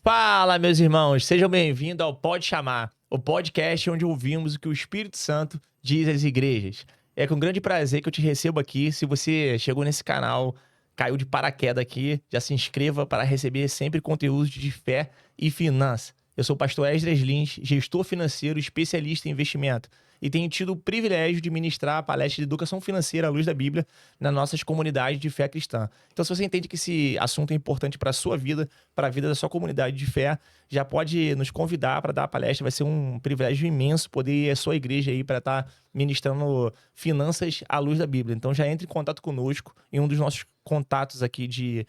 Fala, meus irmãos, sejam bem-vindos ao Pode Chamar, o podcast onde ouvimos o que o Espírito Santo diz às igrejas. É com grande prazer que eu te recebo aqui. Se você chegou nesse canal, caiu de paraquedas aqui, já se inscreva para receber sempre conteúdo de fé e finanças. Eu sou o pastor Esdras Lins, gestor financeiro, especialista em investimento, e tenho tido o privilégio de ministrar a palestra de educação financeira à luz da Bíblia nas nossas comunidades de fé cristã. Então, se você entende que esse assunto é importante para a sua vida, para a vida da sua comunidade de fé, já pode nos convidar para dar a palestra. Vai ser um privilégio imenso poder ir à sua igreja aí para estar ministrando finanças à luz da Bíblia. Então, já entre em contato conosco em um dos nossos contatos aqui de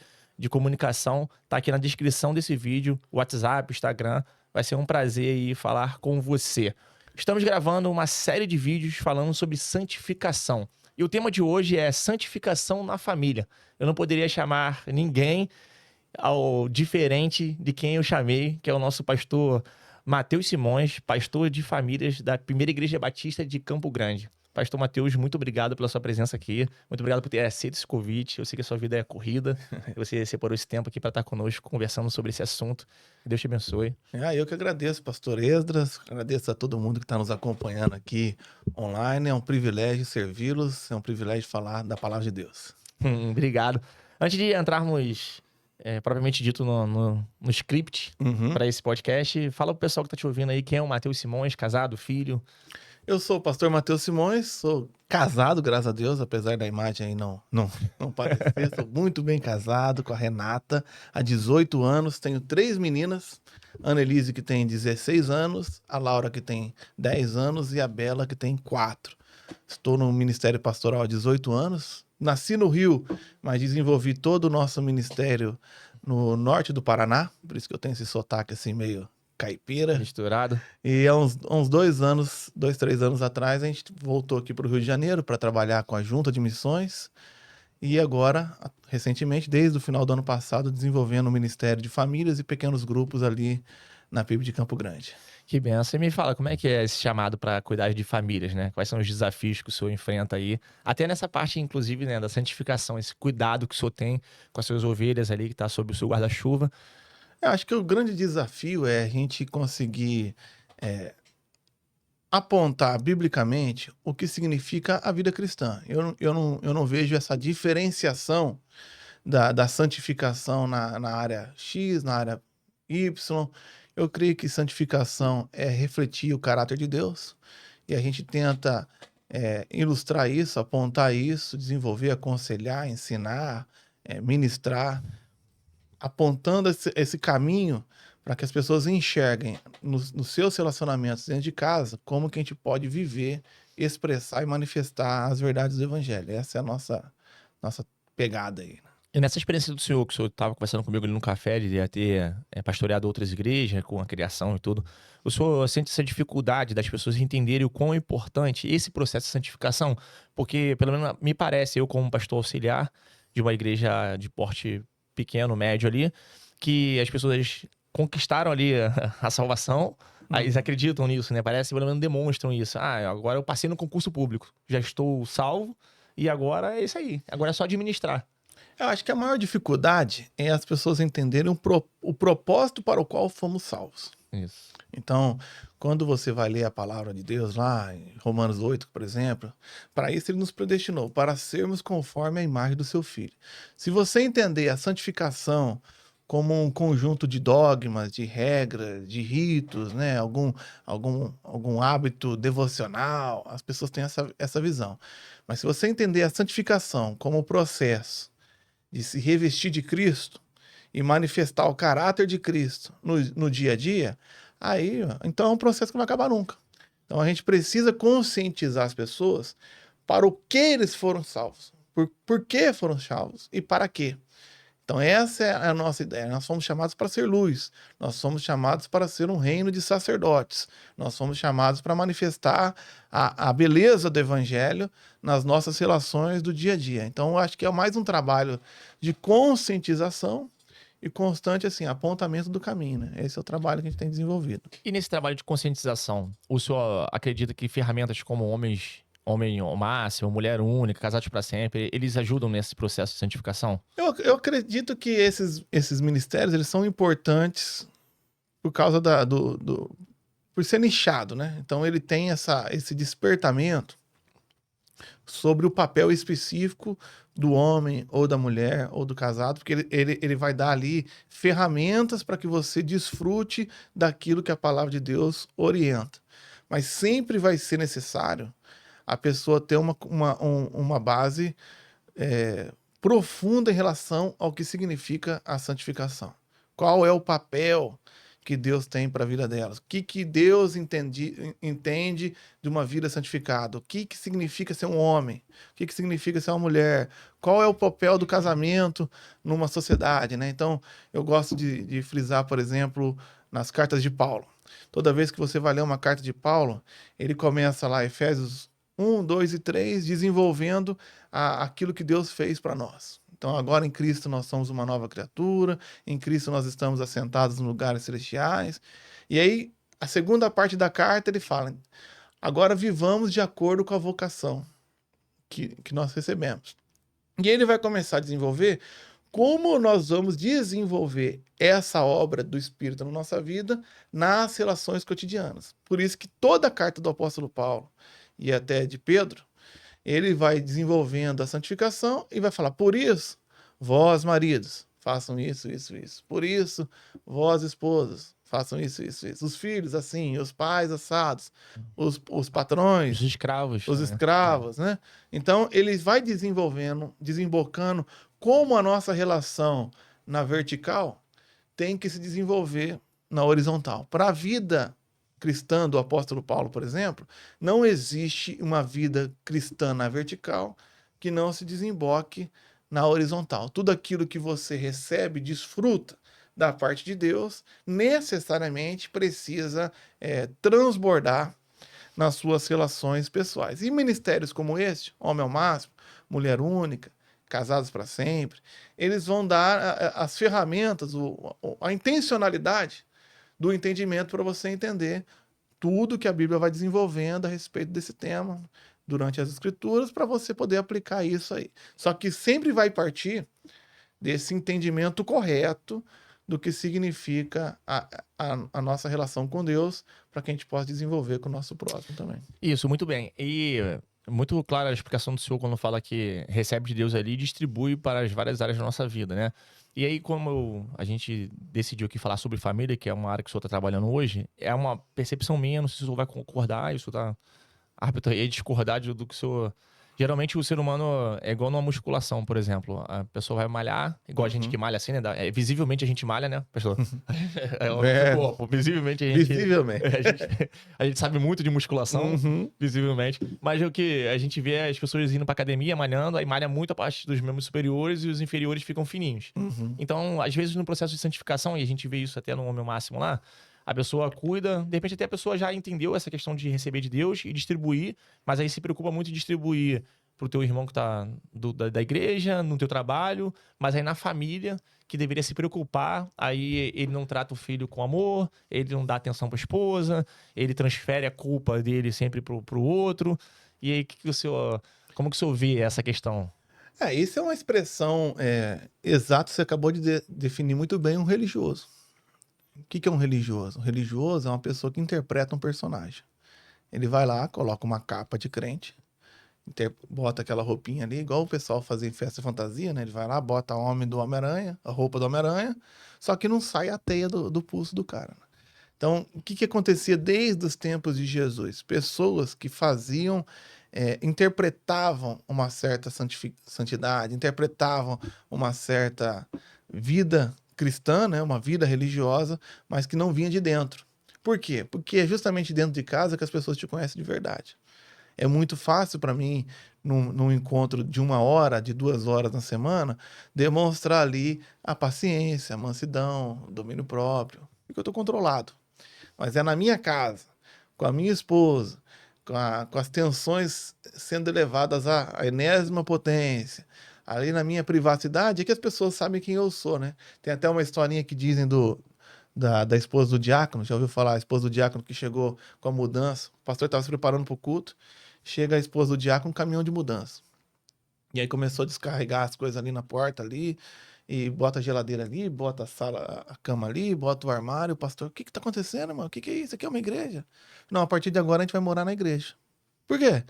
comunicação. Tá aqui na descrição desse vídeo, WhatsApp, Instagram. Vai ser um prazer aí falar com você. Estamos gravando uma série de vídeos falando sobre santificação. E o tema de hoje é santificação na família. Eu não poderia chamar ninguém ao diferente de quem eu chamei, que é o nosso pastor Matheus Simões, pastor de famílias da Primeira Igreja Batista de Campo Grande. Pastor Matheus, muito obrigado pela sua presença aqui. Muito obrigado por ter aceito esse convite. Eu sei que a sua vida é corrida. Você separou esse tempo aqui para estar conosco, conversando sobre esse assunto. Que Deus te abençoe. Eu que agradeço, pastor Esdras. Agradeço a todo mundo que está nos acompanhando aqui online. É um privilégio servi-los. É um privilégio falar da palavra de Deus. Obrigado. Antes de entrarmos, propriamente dito, no script para esse podcast, fala pro pessoal que tá te ouvindo aí quem é o Matheus Simões, casado, filho. Eu sou o pastor Matheus Simões, sou casado, graças a Deus, apesar da imagem aí não parecer. Sou muito bem casado com a Renata, há 18 anos, tenho 3 meninas, a Annelise que tem 16 anos, a Laura que tem 10 anos e a Bela que tem 4. Estou no Ministério Pastoral há 18 anos, nasci no Rio, mas desenvolvi todo o nosso ministério no norte do Paraná, por isso que eu tenho esse sotaque assim meio caipira. Misturado. E há uns 2 anos, 2, 3 anos atrás, a gente voltou aqui para o Rio de Janeiro para trabalhar com a Junta de Missões. E agora, recentemente, desde o final do ano passado, desenvolvendo um Ministério de Famílias e pequenos grupos ali na PIB de Campo Grande. Que benção. Você me fala, como é que é esse chamado para cuidar de famílias, né? Quais são os desafios que o senhor enfrenta aí? Até nessa parte, inclusive, né, da santificação, esse cuidado que o senhor tem com as suas ovelhas ali, que está sob o seu guarda-chuva. Eu acho que o grande desafio é a gente conseguir apontar biblicamente o que significa a vida cristã. Eu não vejo essa diferenciação da santificação na área X, na área Y. Eu creio que santificação é refletir o caráter de Deus e a gente tenta ilustrar isso, apontar isso, desenvolver, aconselhar, ensinar, ministrar, apontando esse caminho para que as pessoas enxerguem nos seus relacionamentos dentro de casa como que a gente pode viver, expressar e manifestar as verdades do Evangelho. Essa é a nossa pegada aí. E nessa experiência do senhor, que o senhor estava conversando comigo ali no café, de ter pastoreado outras igrejas com a criação e tudo, o senhor sente essa dificuldade das pessoas entenderem o quão importante esse processo de santificação? Porque, pelo menos me parece, eu como pastor auxiliar de uma igreja de porte pequeno, médio ali, que as pessoas conquistaram ali a salvação, aí eles acreditam nisso, né? Parece, pelo menos demonstram isso. Ah, agora eu passei no concurso público, já estou salvo e agora é isso aí. Agora é só administrar. Eu acho que a maior dificuldade é as pessoas entenderem o propósito para o qual fomos salvos. Isso. Então, quando você vai ler a palavra de Deus lá em Romanos 8, por exemplo, para isso ele nos predestinou, para sermos conforme a imagem do seu Filho. Se você entender a santificação como um conjunto de dogmas, de regras, de ritos, né, algum hábito devocional, as pessoas têm essa visão. Mas se você entender a santificação como o processo de se revestir de Cristo e manifestar o caráter de Cristo no dia a dia, aí, então é um processo que não vai acabar nunca. Então a gente precisa conscientizar as pessoas para o que eles foram salvos, por que foram salvos e para quê. Então essa é a nossa ideia. Nós somos chamados para ser luz, nós somos chamados para ser um reino de sacerdotes, nós somos chamados para manifestar a beleza do evangelho nas nossas relações do dia a dia. Então eu acho que é mais um trabalho de conscientização e constante assim, apontamento do caminho, né? Esse é o trabalho que a gente tem desenvolvido. E nesse trabalho de conscientização, o senhor acredita que ferramentas como homem ao máximo, mulher única, casados para sempre, eles ajudam nesse processo de santificação? Eu acredito que esses ministérios eles são importantes por causa por ser nichado, né? Então ele tem esse despertamento sobre o papel específico do homem ou da mulher ou do casado, porque ele vai dar ali ferramentas para que você desfrute daquilo que a palavra de Deus orienta. Mas sempre vai ser necessário a pessoa ter uma base profunda em relação ao que significa a santificação. Qual é o papel que Deus tem para a vida delas? O que Deus entende de uma vida santificada? O que significa ser um homem? O que significa ser uma mulher? Qual é o papel do casamento numa sociedade, né? Então, eu gosto de frisar, por exemplo, nas cartas de Paulo. Toda vez que você vai ler uma carta de Paulo, ele começa lá, Efésios 1, 2 e 3, desenvolvendo aquilo que Deus fez para nós. Então, agora em Cristo nós somos uma nova criatura, em Cristo nós estamos assentados em lugares celestiais. E aí, a segunda parte da carta, ele fala, agora vivamos de acordo com a vocação que nós recebemos. E ele vai começar a desenvolver como nós vamos desenvolver essa obra do Espírito na nossa vida nas relações cotidianas. Por isso que toda a carta do apóstolo Paulo e até de Pedro, ele vai desenvolvendo a santificação e vai falar, por isso, vós maridos, façam isso, isso, isso. Por isso, vós esposas, façam isso, isso, isso. Os filhos assim, os pais assados, os patrões, os escravos, né? Então, ele vai desembocando como a nossa relação na vertical tem que se desenvolver na horizontal. Para a vida cristã do apóstolo Paulo, por exemplo, não existe uma vida cristã na vertical que não se desemboque na horizontal. Tudo aquilo que você recebe, desfruta da parte de Deus, necessariamente precisa transbordar nas suas relações pessoais. E ministérios como este, Homem ao Máximo, Mulher Única, Casados para Sempre, eles vão dar as ferramentas, a intencionalidade do entendimento para você entender tudo que a Bíblia vai desenvolvendo a respeito desse tema durante as Escrituras, para você poder aplicar isso aí. Só que sempre vai partir desse entendimento correto do que significa a nossa relação com Deus, para que a gente possa desenvolver com o nosso próximo também. Isso, muito bem. E muito clara a explicação do senhor quando fala que recebe de Deus ali e distribui para as várias áreas da nossa vida, né? E aí, como a gente decidiu aqui falar sobre família, que é uma área que o senhor está trabalhando hoje, é uma percepção minha, não sei se o senhor vai concordar, isso está árbitro aí, discordar do que o senhor... Geralmente o ser humano é igual numa musculação, por exemplo. A pessoa vai malhar, igual a gente que malha assim, né? Visivelmente a gente malha, né, pessoal? Visivelmente a gente... Visivelmente. A gente sabe muito de musculação, visivelmente. Mas o que a gente vê as pessoas indo pra academia, malhando, aí malha muito a parte dos membros superiores e os inferiores ficam fininhos. Então, às vezes no processo de santificação, e a gente vê isso até no Homem Máximo lá, a pessoa cuida, de repente até a pessoa já entendeu essa questão de receber de Deus e distribuir, mas aí se preocupa muito em distribuir pro teu irmão que tá da igreja, no teu trabalho, mas aí na família, que deveria se preocupar, aí ele não trata o filho com amor, ele não dá atenção pra esposa, ele transfere a culpa dele sempre pro outro. E aí, como que o senhor vê essa questão? Isso é uma expressão exata, você acabou de definir muito bem um religioso. O que é um religioso? Um religioso é uma pessoa que interpreta um personagem. Ele vai lá, coloca uma capa de crente, bota aquela roupinha ali, igual o pessoal fazia em festa de fantasia, né? Ele vai lá, bota o homem do Homem-Aranha, a roupa do Homem-Aranha, só que não sai a teia do pulso do cara. Então, o que acontecia desde os tempos de Jesus? Pessoas que faziam, interpretavam uma certa santidade, interpretavam uma certa vida cristã, né, uma vida religiosa, mas que não vinha de dentro. Por quê? Porque é justamente dentro de casa que as pessoas te conhecem de verdade. É muito fácil para mim, num encontro de 1 hora, de 2 horas na semana, demonstrar ali a paciência, a mansidão, o domínio próprio, porque eu estou controlado. Mas é na minha casa, com a minha esposa, com as tensões sendo elevadas à enésima potência, ali na minha privacidade, é que as pessoas sabem quem eu sou, né? Tem até uma historinha que dizem da esposa do diácono, já ouviu falar? A esposa do diácono que chegou com a mudança, o pastor estava se preparando para o culto, chega a esposa do diácono, um caminhão de mudança. E aí começou a descarregar as coisas ali na porta ali, e bota a geladeira ali, bota a sala, a cama ali, bota o armário, o pastor, o que que tá acontecendo, mano? O que que é isso? Aqui é uma igreja. Não, a partir de agora a gente vai morar na igreja. Por quê?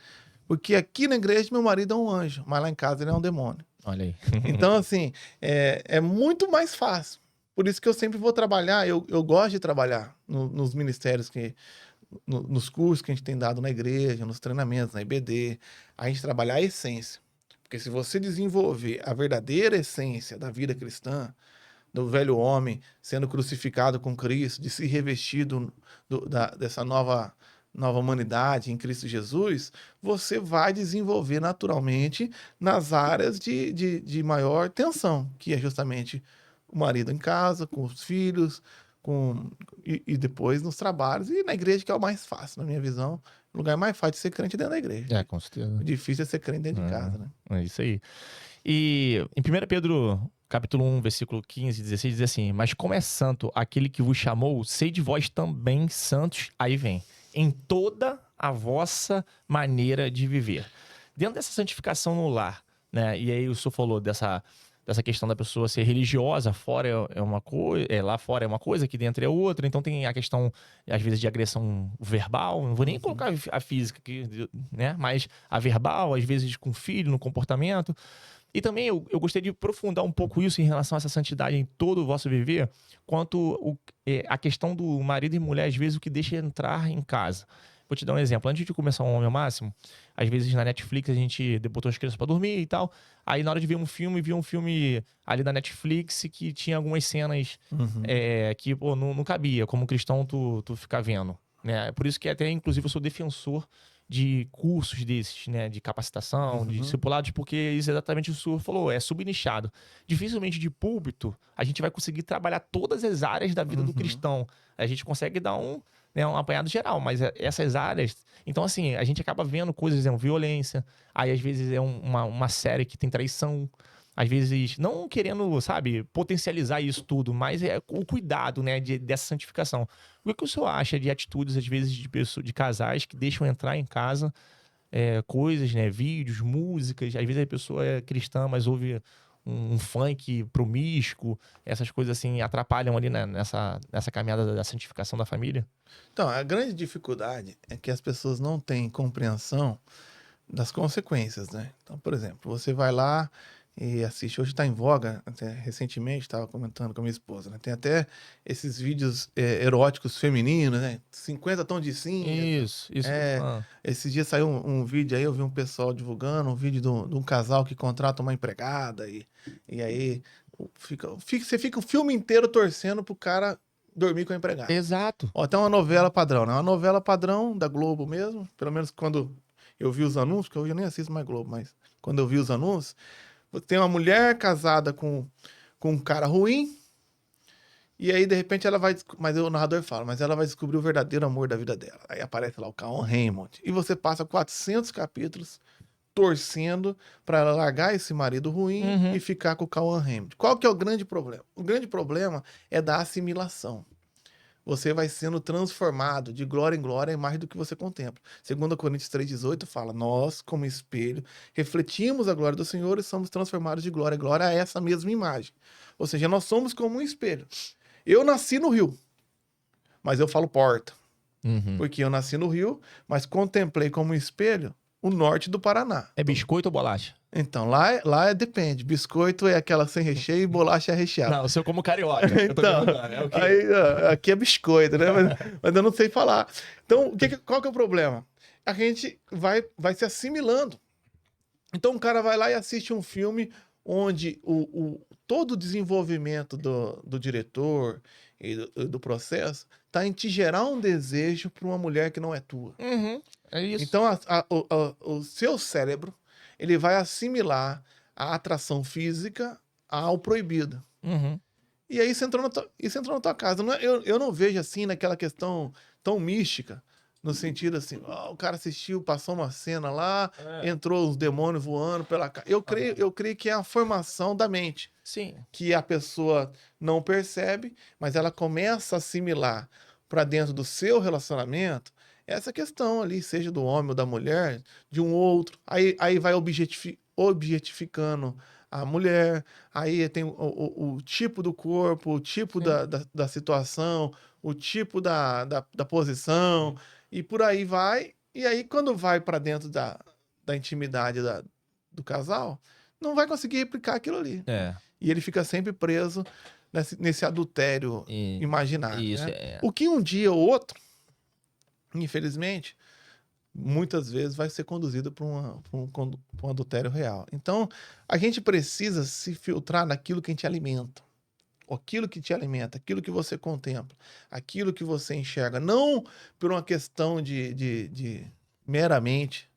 Porque aqui na igreja meu marido é um anjo, mas lá em casa ele é um demônio. Olha aí. Então, assim, é muito mais fácil. Por isso que eu sempre vou trabalhar, eu gosto de trabalhar nos ministérios, nos cursos que a gente tem dado na igreja, nos treinamentos, na IBD, a gente trabalhar a essência. Porque se você desenvolver a verdadeira essência da vida cristã, do velho homem sendo crucificado com Cristo, de se revestir dessa nova humanidade em Cristo Jesus, você vai desenvolver naturalmente nas áreas de maior tensão, que é justamente o marido em casa, com os filhos, e depois nos trabalhos, e na igreja, que é o mais fácil, na minha visão. O lugar mais fácil de ser crente é dentro da igreja. Com certeza. O difícil é ser crente dentro de casa, né? É isso aí. E em 1 Pedro, capítulo 1, versículo 15 e 16, diz assim: mas como é santo aquele que vos chamou, sede vós também santos, aí vem, em toda a vossa maneira de viver. Dentro dessa santificação no lar, né? E aí o senhor falou dessa questão da pessoa ser religiosa, fora é uma coisa, lá fora é uma coisa, aqui dentro é outra. Então tem a questão, às vezes, de agressão verbal. Não vou nem colocar a física aqui, né? Mas a verbal, às vezes com o filho, no comportamento. E também eu gostaria de aprofundar um pouco isso em relação a essa santidade em todo o vosso viver, quanto a questão do marido e mulher, às vezes, o que deixa entrar em casa. Vou te dar um exemplo. Antes de começar um Homem ao Máximo, às vezes na Netflix a gente botou as crianças pra dormir e tal. Aí na hora de ver um filme, vi um filme ali da Netflix que tinha algumas cenas que, pô, não cabia. Como cristão, tu ficar vendo, né? Por isso que até, inclusive, eu sou defensor de cursos desses, né? De capacitação, de discipulados, porque isso é exatamente o que o senhor falou, é subnichado. Dificilmente de púlpito a gente vai conseguir trabalhar todas as áreas da vida do cristão. A gente consegue dar um apanhado geral, mas essas áreas... Então, assim, a gente acaba vendo coisas, violência, aí às vezes é uma série que tem traição, às vezes, não querendo, sabe, potencializar isso tudo, mas é o cuidado, né, dessa santificação. O que o senhor acha de atitudes, às vezes, de casais que deixam entrar em casa coisas, né, vídeos, músicas, às vezes a pessoa é cristã, mas ouve um funk promíscuo, essas coisas assim atrapalham ali, né, nessa caminhada da santificação da família? Então, a grande dificuldade é que as pessoas não têm compreensão das consequências, né? Então, por exemplo, você vai lá e assiste. Hoje está em voga, até recentemente estava comentando com a minha esposa, né? Tem até esses vídeos eróticos femininos, né? 50 tons de cinza. Isso. Esses dias saiu um vídeo aí, eu vi um pessoal divulgando um vídeo de um casal que contrata uma empregada e aí você fica o filme inteiro torcendo pro cara dormir com a empregada. Exato. Ó, até uma novela padrão, né? Uma novela padrão da Globo mesmo, pelo menos quando eu vi os anúncios, que eu nem assisto mais Globo, mas quando eu vi os anúncios, tem uma mulher casada com um cara ruim, e aí de repente ela vai, mas o narrador fala, mas ela vai descobrir o verdadeiro amor da vida dela. Aí aparece lá o Cauã Raymond, e você passa 400 capítulos torcendo para ela largar esse marido ruim e ficar com o Cauã Raymond. Qual que é o grande problema? O grande problema é da assimilação. Você vai sendo transformado de glória em glória a imagem do que você contempla. 2 Coríntios 3,18 fala, nós, como espelho, refletimos a glória do Senhor e somos transformados de glória em glória a essa mesma imagem. Ou seja, nós somos como um espelho. Eu nasci no Rio, mas eu falo porta. Porque eu nasci no Rio, mas contemplei como um espelho o norte do Paraná. É biscoito ou bolacha? Então, lá depende. Biscoito é aquela sem recheio e bolacha é recheada. Não, o seu como carioca. Eu tô Então, perguntando, é o quê? aí, aqui é biscoito, né? Mas eu não sei falar. Então, qual que é o problema? A gente vai se assimilando. Então, o cara vai lá e assiste um filme onde todo o desenvolvimento do diretor e do processo tá em te gerar um desejo para uma mulher que não é tua. É isso. Então, o seu cérebro, ele vai assimilar a atração física ao proibido. E aí isso entrou na tua casa. Eu não vejo assim naquela questão tão mística, no sentido assim, o cara assistiu, passou uma cena lá, entrou os demônios voando pela casa. Eu creio que é a formação da mente. Sim. Que a pessoa não percebe, mas ela começa a assimilar para dentro do seu relacionamento essa questão ali, seja do homem ou da mulher, de um outro. Aí vai objetificando a mulher, aí tem o tipo do corpo, o tipo Sim. da situação, o tipo da posição, e por aí vai. E aí, quando vai para dentro da intimidade do casal, não vai conseguir replicar aquilo ali. É. E ele fica sempre preso nesse adultério E imaginário, isso né? é. O que um dia ou outro, infelizmente, muitas vezes vai ser conduzido para um adultério real. Então, a gente precisa se filtrar naquilo que a gente alimenta. Aquilo que te alimenta, aquilo que você contempla, aquilo que você enxerga. Não por uma questão de meramente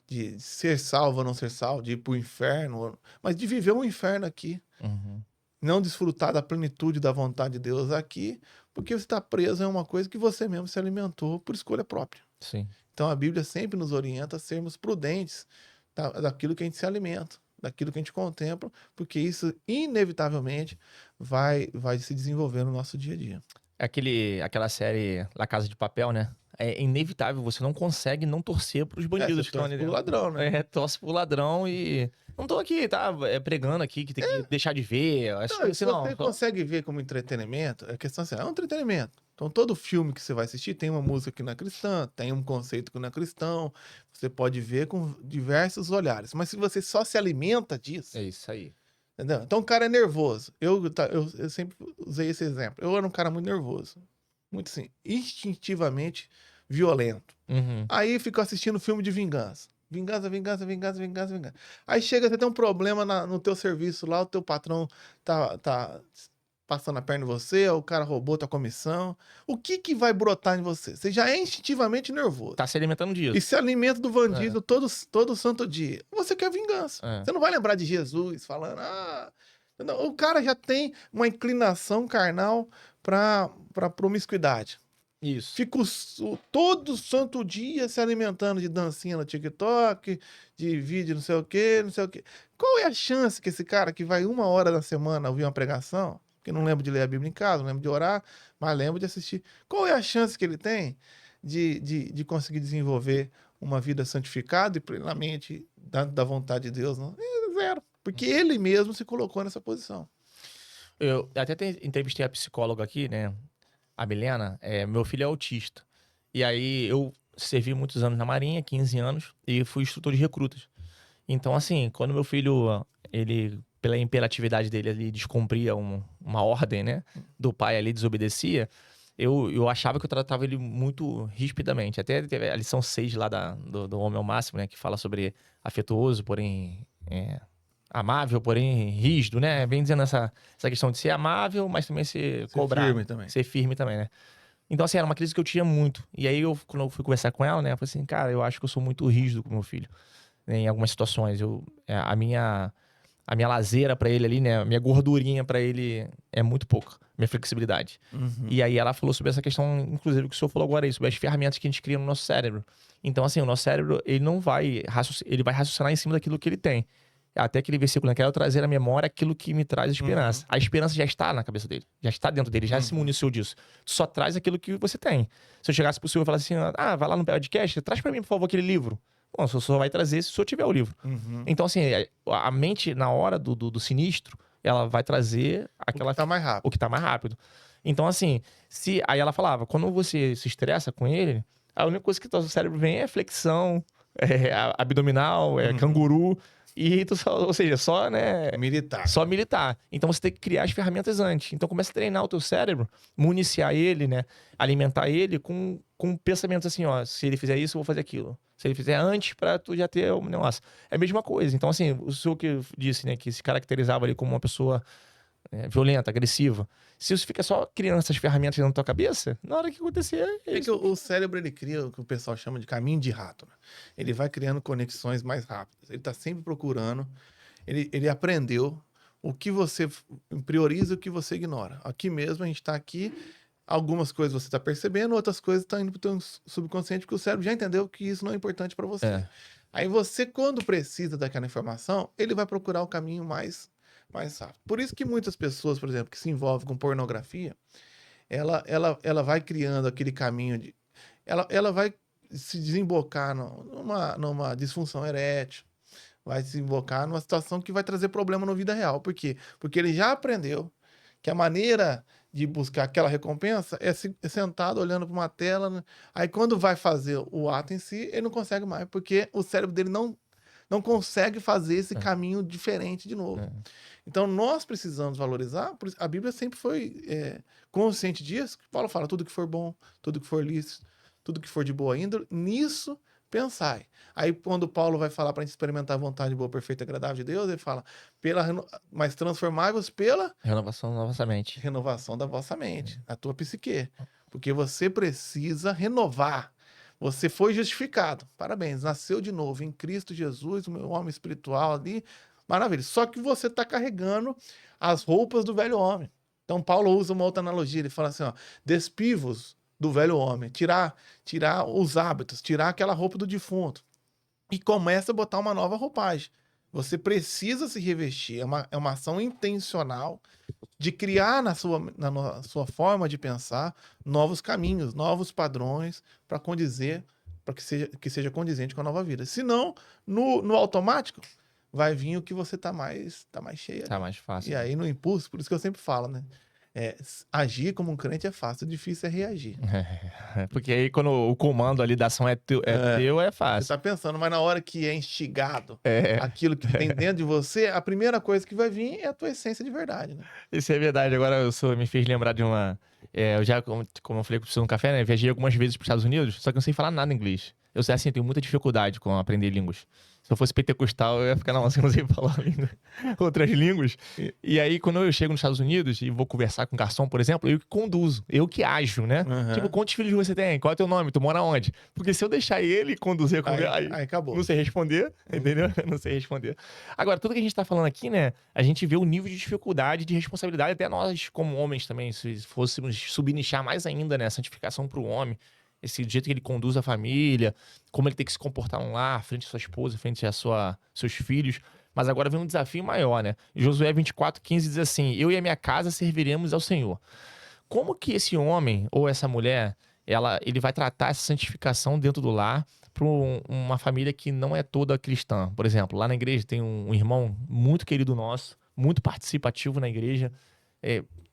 de ser salvo ou não ser salvo, de ir para o inferno, mas de viver um inferno aqui. Uhum. Não desfrutar da plenitude da vontade de Deus aqui, porque você está preso em uma coisa que você mesmo se alimentou por escolha própria. Sim. Então a Bíblia sempre nos orienta a sermos prudentes daquilo que a gente se alimenta, daquilo que a gente contempla, porque isso inevitavelmente vai se desenvolver no nosso dia a dia. É aquela série La Casa de Papel, né? É inevitável, você não consegue não torcer pros bandidos Você que estão torce ali pro dentro. ladrão, né? É, torce pro ladrão e. Não tô aqui, tá? Pregando aqui que tem que deixar de ver. Acho Não, que e se assim, não. você consegue ver como entretenimento, a questão assim, é um entretenimento. Então, todo filme que você vai assistir tem uma música que não é cristã, tem um conceito que não é cristão. Você pode ver com diversos olhares. Mas se você só se alimenta disso, É isso aí. entendeu? Então, o cara é nervoso. Eu sempre usei esse exemplo. Eu era um cara muito nervoso. Muito assim, instintivamente violento. Uhum. Aí fico assistindo filme de vingança. Vingança, vingança, vingança, vingança, vingança. Aí chega, você tem um problema no teu serviço lá, o teu patrão tá passando a perna em você, ou o cara roubou tua comissão. O que vai brotar em você? Você já é instintivamente nervoso. Tá se alimentando E disso. se alimenta do bandido todo santo dia. Você quer vingança. É. Você não vai lembrar de Jesus falando, não, o cara já tem uma inclinação carnal para promiscuidade. Isso. Fico todo santo dia se alimentando de dancinha no TikTok, de vídeo não sei o quê, não sei o quê. Qual é a chance que esse cara que vai 1 hora na semana ouvir uma pregação, que não lembro de ler a Bíblia em casa, não lembro de orar, mas lembro de assistir. Qual é a chance que ele tem de conseguir desenvolver uma vida santificada e plenamente da vontade de Deus? Não? É zero. Porque ele mesmo se colocou nessa posição. Eu até entrevistei a psicóloga aqui, né? A Milena. Meu filho é autista. E aí eu servi muitos anos na Marinha, 15 anos, e fui instrutor de recrutas. Então, assim, quando meu filho, ele, pela imperatividade dele, ele descumpria uma ordem, né? Do pai ali, desobedecia. Eu achava que eu tratava ele muito rispidamente. Até teve a lição 6 lá do Homem ao Máximo, né? Que fala sobre afetuoso, porém amável, porém rígido, né? Vem dizendo essa questão de ser amável, mas também ser cobrado. Firme também. Ser firme também, né? Então, assim, era uma crise que eu tinha muito. E aí, quando eu fui conversar com ela, né? Eu falei assim, cara, eu acho que eu sou muito rígido com meu filho, né, em algumas situações. A minha lazeira pra ele ali, né? A minha gordurinha pra ele é muito pouca. Minha flexibilidade. Uhum. E aí ela falou sobre essa questão, inclusive, que o senhor falou agora aí, sobre as ferramentas que a gente cria no nosso cérebro. Então, assim, o nosso cérebro, ele não vai ele vai raciocinar em cima daquilo que ele tem. Até aquele versículo, né? Quero trazer à memória aquilo que me traz esperança. A esperança já está na cabeça dele, já está dentro dele, já se municiou disso. Tu só traz aquilo que você tem. Se eu chegasse pro senhor e falasse assim, vai lá no podcast, traz pra mim, por favor, aquele livro. Bom, o senhor só vai trazer se o senhor tiver o livro. Uhum. Então, assim, a mente, na hora do sinistro, ela vai trazer aquela... O que tá mais rápido. O que tá mais rápido. Então, assim, aí ela falava, quando você se estressa com ele, a única coisa que o seu cérebro vem é flexão, abdominal, canguru, e ou seja, só, né? Militar. Só militar. Então você tem que criar as ferramentas antes. Então começa a treinar o teu cérebro, municiar ele, né? Alimentar ele com pensamentos assim, ó, se ele fizer isso, eu vou fazer aquilo. Se ele fizer antes, pra tu já ter um negócio. É a mesma coisa. Então, assim, o senhor que disse, né, que se caracterizava ali como uma pessoa violenta, agressiva. Se você fica só criando essas ferramentas na tua cabeça, na hora que acontecer... É que o cérebro, ele cria o que o pessoal chama de caminho de rato, né? Ele vai criando conexões mais rápidas. Ele tá sempre procurando. Ele aprendeu o que você prioriza e o que você ignora. Aqui mesmo, a gente tá aqui, algumas coisas você tá percebendo, outras coisas estão indo pro teu subconsciente, porque o cérebro já entendeu que isso não é importante para você. Aí você, quando precisa daquela informação, ele vai procurar o caminho mais rápido. Por isso que muitas pessoas, por exemplo, que se envolvem com pornografia, ela vai criando aquele caminho de... Ela vai se desembocar numa disfunção erétil, vai se invocar numa situação que vai trazer problema na vida real. Por quê? Porque ele já aprendeu que a maneira de buscar aquela recompensa é sentado olhando para uma tela, né? Aí quando vai fazer o ato em si, ele não consegue mais, porque o cérebro dele não consegue fazer esse caminho diferente de novo. Então nós precisamos valorizar, a Bíblia sempre foi consciente disso, Paulo fala, tudo que for bom, tudo que for lícito, tudo que for de boa índole, nisso pensai. Aí quando Paulo vai falar para a gente experimentar a vontade boa, perfeita e agradável de Deus, ele fala, mas transformai-vos pela Renovação da vossa mente. renovação da vossa mente, a tua psique. Porque você precisa renovar. Você foi justificado. Parabéns, nasceu de novo em Cristo Jesus, o meu homem espiritual ali. Maravilha. Só que você está carregando as roupas do velho homem. Então Paulo usa uma outra analogia, ele fala assim, ó, despivos do velho homem, tirar os hábitos, tirar aquela roupa do defunto e começa a botar uma nova roupagem. Você precisa se revestir, é uma ação intencional de criar na sua forma de pensar novos caminhos, novos padrões para condizer, para que seja condizente com a nova vida. Senão, no automático, vai vir o que você tá mais cheio. Tá mais fácil. E aí, no impulso, por isso que eu sempre falo, né? Agir como um crente é fácil, o difícil é reagir. Porque aí quando o comando ali da ação é teu, é Você fácil. tá pensando, mas na hora que é instigado É. aquilo que tem dentro de você, a primeira coisa que vai vir é a tua essência de verdade, né? Isso é verdade. Agora me fez lembrar de uma. Eu já, como eu falei com você no café, né? Viajei algumas vezes para os Estados Unidos, só que eu não sei falar nada inglês. Eu sei assim, tenho muita dificuldade com aprender línguas. Se eu fosse pentecostal, eu ia ficar, não, assim, eu não sei falar outras línguas. E aí, quando eu chego nos Estados Unidos e vou conversar com um garçom, por exemplo, eu que conduzo, eu que ajo, né? Uhum. Tipo, quantos filhos você tem? Qual é o teu nome? Tu mora onde? Porque se eu deixar ele conduzir a conversa, Aí acabou. não sei responder, entendeu? Não sei responder. Agora, tudo que a gente tá falando aqui, né? A gente vê o nível de dificuldade, de responsabilidade, até nós, como homens também, se fôssemos subnichar mais ainda, né? A santificação pro homem. Esse jeito que ele conduz a família, como ele tem que se comportar no lar, frente à sua esposa, frente a seus filhos. Mas agora vem um desafio maior, né? Josué 24:15 diz assim: eu e a minha casa serviremos ao Senhor. Como que esse homem ou essa mulher, ele vai tratar essa santificação dentro do lar para uma família que não é toda cristã? Por exemplo, lá na igreja tem um irmão muito querido nosso, muito participativo na igreja,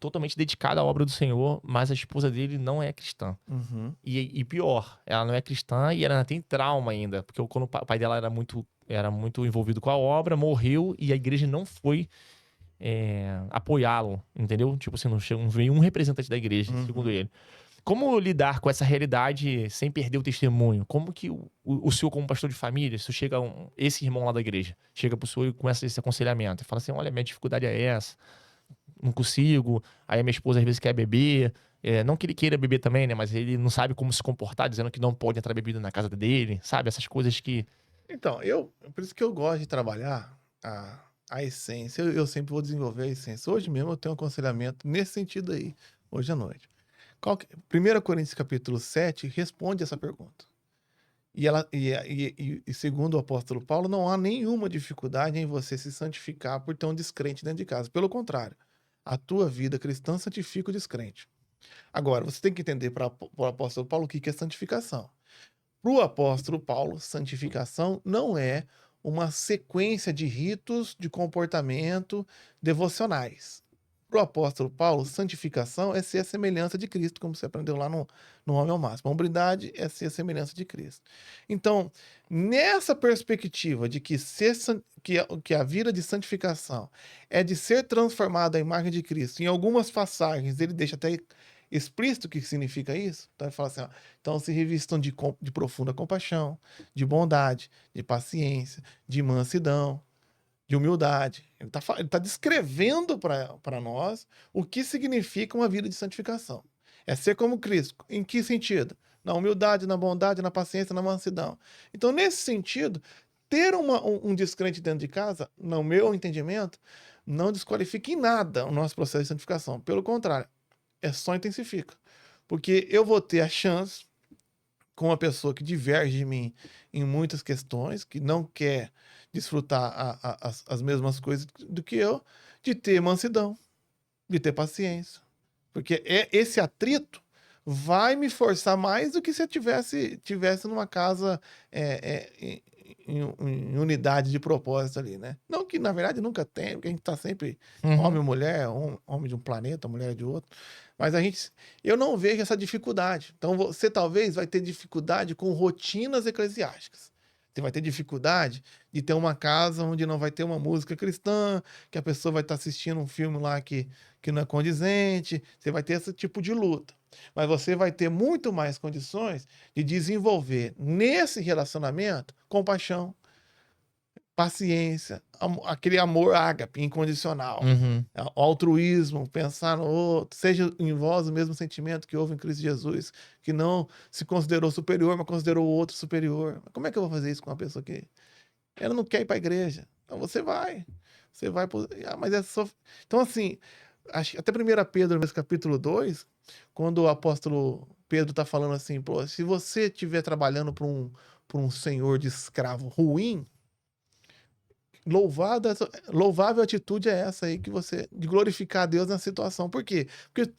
totalmente dedicado à obra do Senhor, mas a esposa dele não é cristã. Uhum. E pior, ela não é cristã e ela ainda tem trauma ainda, porque quando o pai dela era muito envolvido com a obra, morreu e a igreja não foi apoiá-lo, entendeu? Tipo assim, não veio um representante da igreja, segundo ele. Como lidar com essa realidade sem perder o testemunho? Como que o senhor, como pastor de família, se chega esse irmão lá da igreja, chega pro senhor e começa esse aconselhamento, e fala assim, olha, minha dificuldade é essa, não consigo, aí a minha esposa às vezes quer beber, não que ele queira beber também, né, mas ele não sabe como se comportar, dizendo que não pode entrar bebida na casa dele, sabe? Essas coisas que... Então, por isso que eu gosto de trabalhar a essência, eu sempre vou desenvolver a essência. Hoje mesmo eu tenho um aconselhamento nesse sentido aí, hoje à noite. 1 Coríntios capítulo 7 responde essa pergunta. E segundo o apóstolo Paulo, não há nenhuma dificuldade em você se santificar por ter um descrente dentro de casa. Pelo contrário, a tua vida cristã santifica o descrente. Agora, você tem que entender para o apóstolo Paulo o que é santificação. Para o apóstolo Paulo, santificação não é uma sequência de ritos de comportamento devocionais. Para o apóstolo Paulo, santificação é ser a semelhança de Cristo, como você aprendeu lá no Homem ao Máximo. A hombridade é ser a semelhança de Cristo. Então, nessa perspectiva de que a vida de santificação é de ser transformado à imagem de Cristo, em algumas passagens ele deixa até explícito o que significa isso. Então ele fala assim, ó, então se revistam de profunda compaixão, de bondade, de paciência, de mansidão, de humildade. Ele tá descrevendo para nós o que significa uma vida de santificação. É ser como Cristo. Em que sentido? Na humildade, na bondade, na paciência, na mansidão. Então, nesse sentido, ter um descrente dentro de casa, no meu entendimento, não desqualifica em nada o nosso processo de santificação. Pelo contrário, só intensifica. Porque eu vou ter a chance, com uma pessoa que diverge de mim em muitas questões, que não quer desfrutar as mesmas coisas do que eu, de ter mansidão, de ter paciência. Porque esse atrito vai me forçar mais do que se eu tivesse numa casa em unidade de propósito ali, né? Não que, na verdade, nunca tem, porque a gente tá sempre Uhum. homem e mulher, homem de um planeta, mulher de outro. Mas eu não vejo essa dificuldade. Então, você talvez vai ter dificuldade com rotinas eclesiásticas. Você vai ter dificuldade de ter uma casa onde não vai ter uma música cristã, que a pessoa vai estar assistindo um filme lá que não é condizente. Você vai ter esse tipo de luta. Mas você vai ter muito mais condições de desenvolver nesse relacionamento compaixão, paciência, aquele amor ágape, incondicional, Uhum. altruísmo, pensar no outro, seja em vós o mesmo sentimento que houve em Cristo Jesus, que não se considerou superior, mas considerou o outro superior. Como é que eu vou fazer isso com uma pessoa que ela não quer ir para a igreja? Então você vai mas é só... Então assim, até 1 Pedro, nesse capítulo 2, quando o apóstolo Pedro está falando assim, pô, se você estiver trabalhando para um senhor de escravo ruim, louvável atitude é essa aí de glorificar a Deus na situação. Por quê? Porque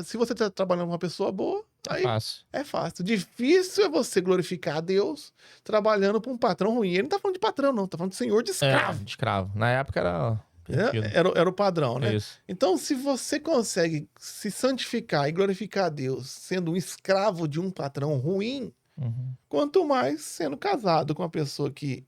se você está trabalhando com uma pessoa boa, aí Fácil. é fácil. Difícil é você glorificar a Deus trabalhando para um patrão ruim. Ele não está falando de patrão, não, está falando de senhor de escravo. De escravo. Na época era permitido. Era o padrão, né? Isso. Então, se você consegue se santificar e glorificar a Deus sendo um escravo de um patrão ruim, Uhum. quanto mais sendo casado com uma pessoa que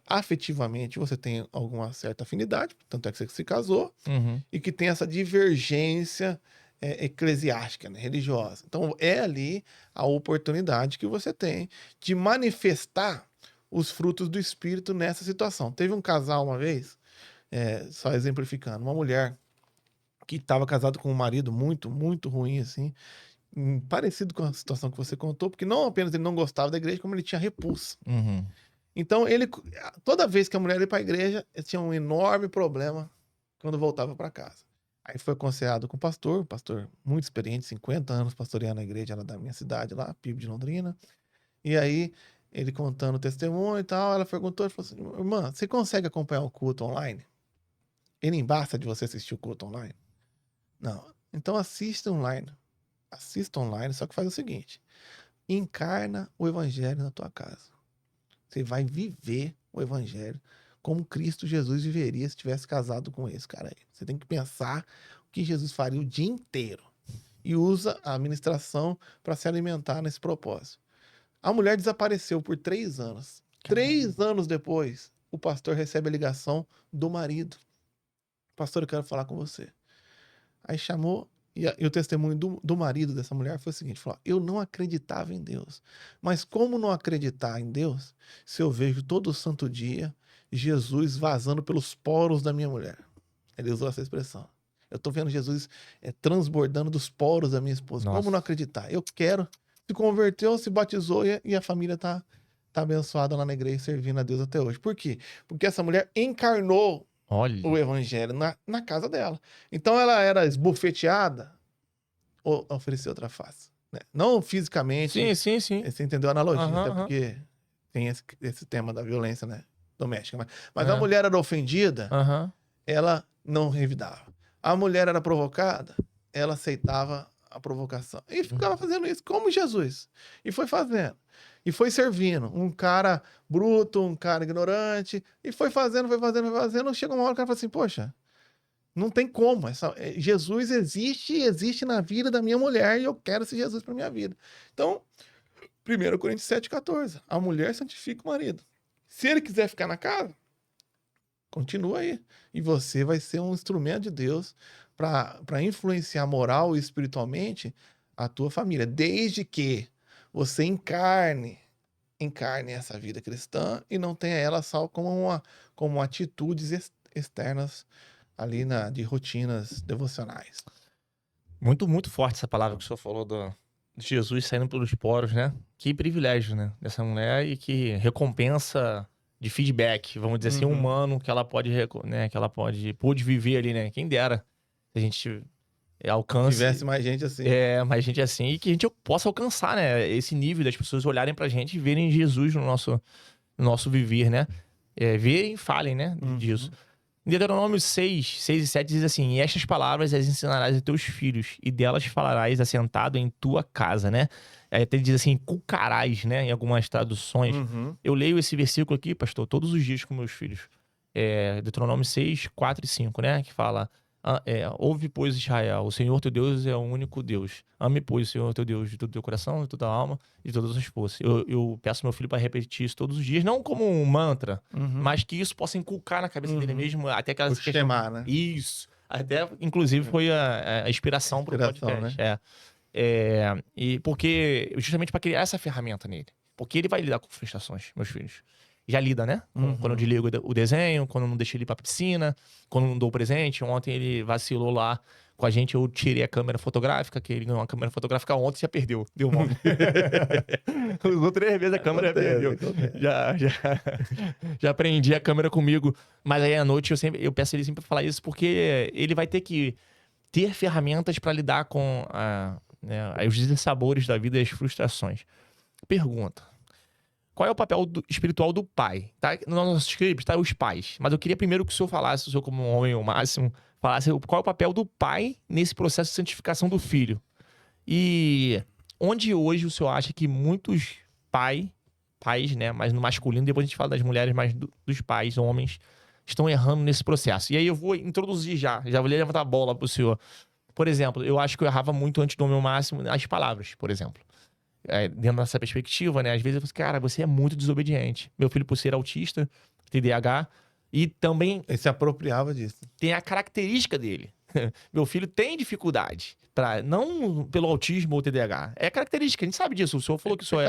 afetivamente você tem alguma certa afinidade, tanto é que você se casou, Uhum. e que tem essa divergência eclesiástica, né, religiosa. Então, é ali a oportunidade que você tem de manifestar os frutos do Espírito nessa situação. Teve um casal uma vez, só exemplificando, uma mulher que estava casada com um marido muito, muito ruim, assim, parecido com a situação que você contou, porque não apenas ele não gostava da igreja, como ele tinha repulsa. Uhum. Então, toda vez que a mulher ia para a igreja, ele tinha um enorme problema quando voltava para casa. Aí foi aconselhado com o pastor muito experiente, 50 anos pastoreando a igreja lá da minha cidade, lá, PIB de Londrina. E aí, ele contando o testemunho e tal, ela perguntou, ele falou assim, irmã, você consegue acompanhar o culto online? E nem basta de você assistir o culto online? Não. Então assista online. Assista online, só que faz o seguinte, encarna o evangelho na tua casa. Você vai viver o evangelho como Cristo Jesus viveria se tivesse casado com esse cara aí. Você tem que pensar o que Jesus faria o dia inteiro. E usa a administração para se alimentar nesse propósito. A mulher desapareceu por 3 anos. 3 anos depois, o pastor recebe a ligação do marido. Pastor, eu quero falar com você. Aí chamou, e o testemunho do marido dessa mulher foi o seguinte, falou, eu não acreditava em Deus, mas como não acreditar em Deus se eu vejo todo santo dia Jesus vazando pelos poros da minha mulher? Ele usou essa expressão. Eu tô vendo Jesus transbordando dos poros da minha esposa. Nossa. Como não acreditar? Eu quero. Se converteu, se batizou e a família tá abençoada lá na igreja, servindo a Deus até hoje. Por quê? Porque essa mulher encarnou Olha. o evangelho na casa dela. Então ela era esbofeteada ou oferecia outra face. Né? Não fisicamente. Sim. Você entendeu a analogia, Aham, até aham. porque tem esse tema da violência, né, doméstica. Mas a mulher era ofendida, Aham. ela não revidava. A mulher era provocada, ela aceitava a provocação. E ficava fazendo isso, como Jesus. E foi fazendo. E foi servindo. Um cara bruto, um cara ignorante. E foi fazendo. Chegou uma hora que o cara falou assim, poxa, não tem como. Jesus existe na vida da minha mulher e eu quero esse Jesus para minha vida. Então, 1 Coríntios 7,14. A mulher santifica o marido. Se ele quiser ficar na casa, continua aí. E você vai ser um instrumento de Deus para influenciar moral e espiritualmente a tua família. Desde que você encarne essa vida cristã e não tenha ela só como atitudes externas ali de rotinas devocionais. Muito, muito forte essa palavra que o senhor falou de Jesus saindo pelos poros, né? Que privilégio, né? Dessa mulher e que recompensa de feedback, vamos dizer assim, humano, que ela pode, né? Que ela pôde viver ali, né? Quem dera se a gente alcance... Tivesse mais gente assim. Mais gente assim e que a gente possa alcançar, né? Esse nível das pessoas olharem pra gente e verem Jesus no nosso viver, né? Verem e falem, né? Disso. Em Deuteronômio 6 e 7 diz assim: E estas palavras as ensinarás a teus filhos, e delas falarás assentado em tua casa, né? Aí até diz assim, inculcarás, né? Em algumas traduções. Uhum. Eu leio esse versículo aqui, pastor, todos os dias com meus filhos. Deuteronômio 6, 4 e 5, né? Que fala: Ouve, pois, Israel, o Senhor teu Deus é o único Deus. Ame, pois, o Senhor teu Deus de todo o teu coração, de toda a alma e de todas as forças. Eu peço ao meu filho para repetir isso todos os dias, não como um mantra, Uhum. mas que isso possa inculcar na cabeça dele mesmo, até aquela O Shema, né? Isso. Até, inclusive, foi a inspiração para o podcast. Né? E porque, justamente para criar essa ferramenta nele. Porque ele vai lidar com frustrações, meus filhos. Já lida, né? Quando eu desligo o desenho, quando eu não deixo ele ir pra piscina, quando eu não dou presente. Ontem ele vacilou lá com a gente, eu tirei a câmera fotográfica, que ele ganhou uma câmera fotográfica ontem e já perdeu. Deu mal. Usou 3 vezes a câmera e perdeu. Já aprendi a câmera comigo. Mas aí à noite eu peço ele sempre pra falar isso, porque ele vai ter que ter ferramentas para lidar com os dissabores da vida e as frustrações. Pergunta: qual é o papel espiritual do pai? Tá? No nosso script tá os pais. Mas eu queria primeiro que o senhor falasse, o senhor como um homem ao máximo, falasse qual é o papel do pai nesse processo de santificação do filho. E onde hoje o senhor acha que muitos pais, né, mas no masculino, depois a gente fala das mulheres, mas dos pais, homens, estão errando nesse processo. E aí eu vou introduzir já vou levantar a bola pro senhor. Por exemplo, eu acho que eu errava muito antes do homem ao máximo nas palavras, por exemplo. Dentro dessa perspectiva, né? Às vezes eu falo assim, cara, você é muito desobediente. Meu filho, por ser autista, TDAH, e também Ele se apropriava disso. tem a característica dele. Meu filho tem dificuldade, não pelo autismo ou TDAH. É característica, a gente sabe disso. O senhor falou que o senhor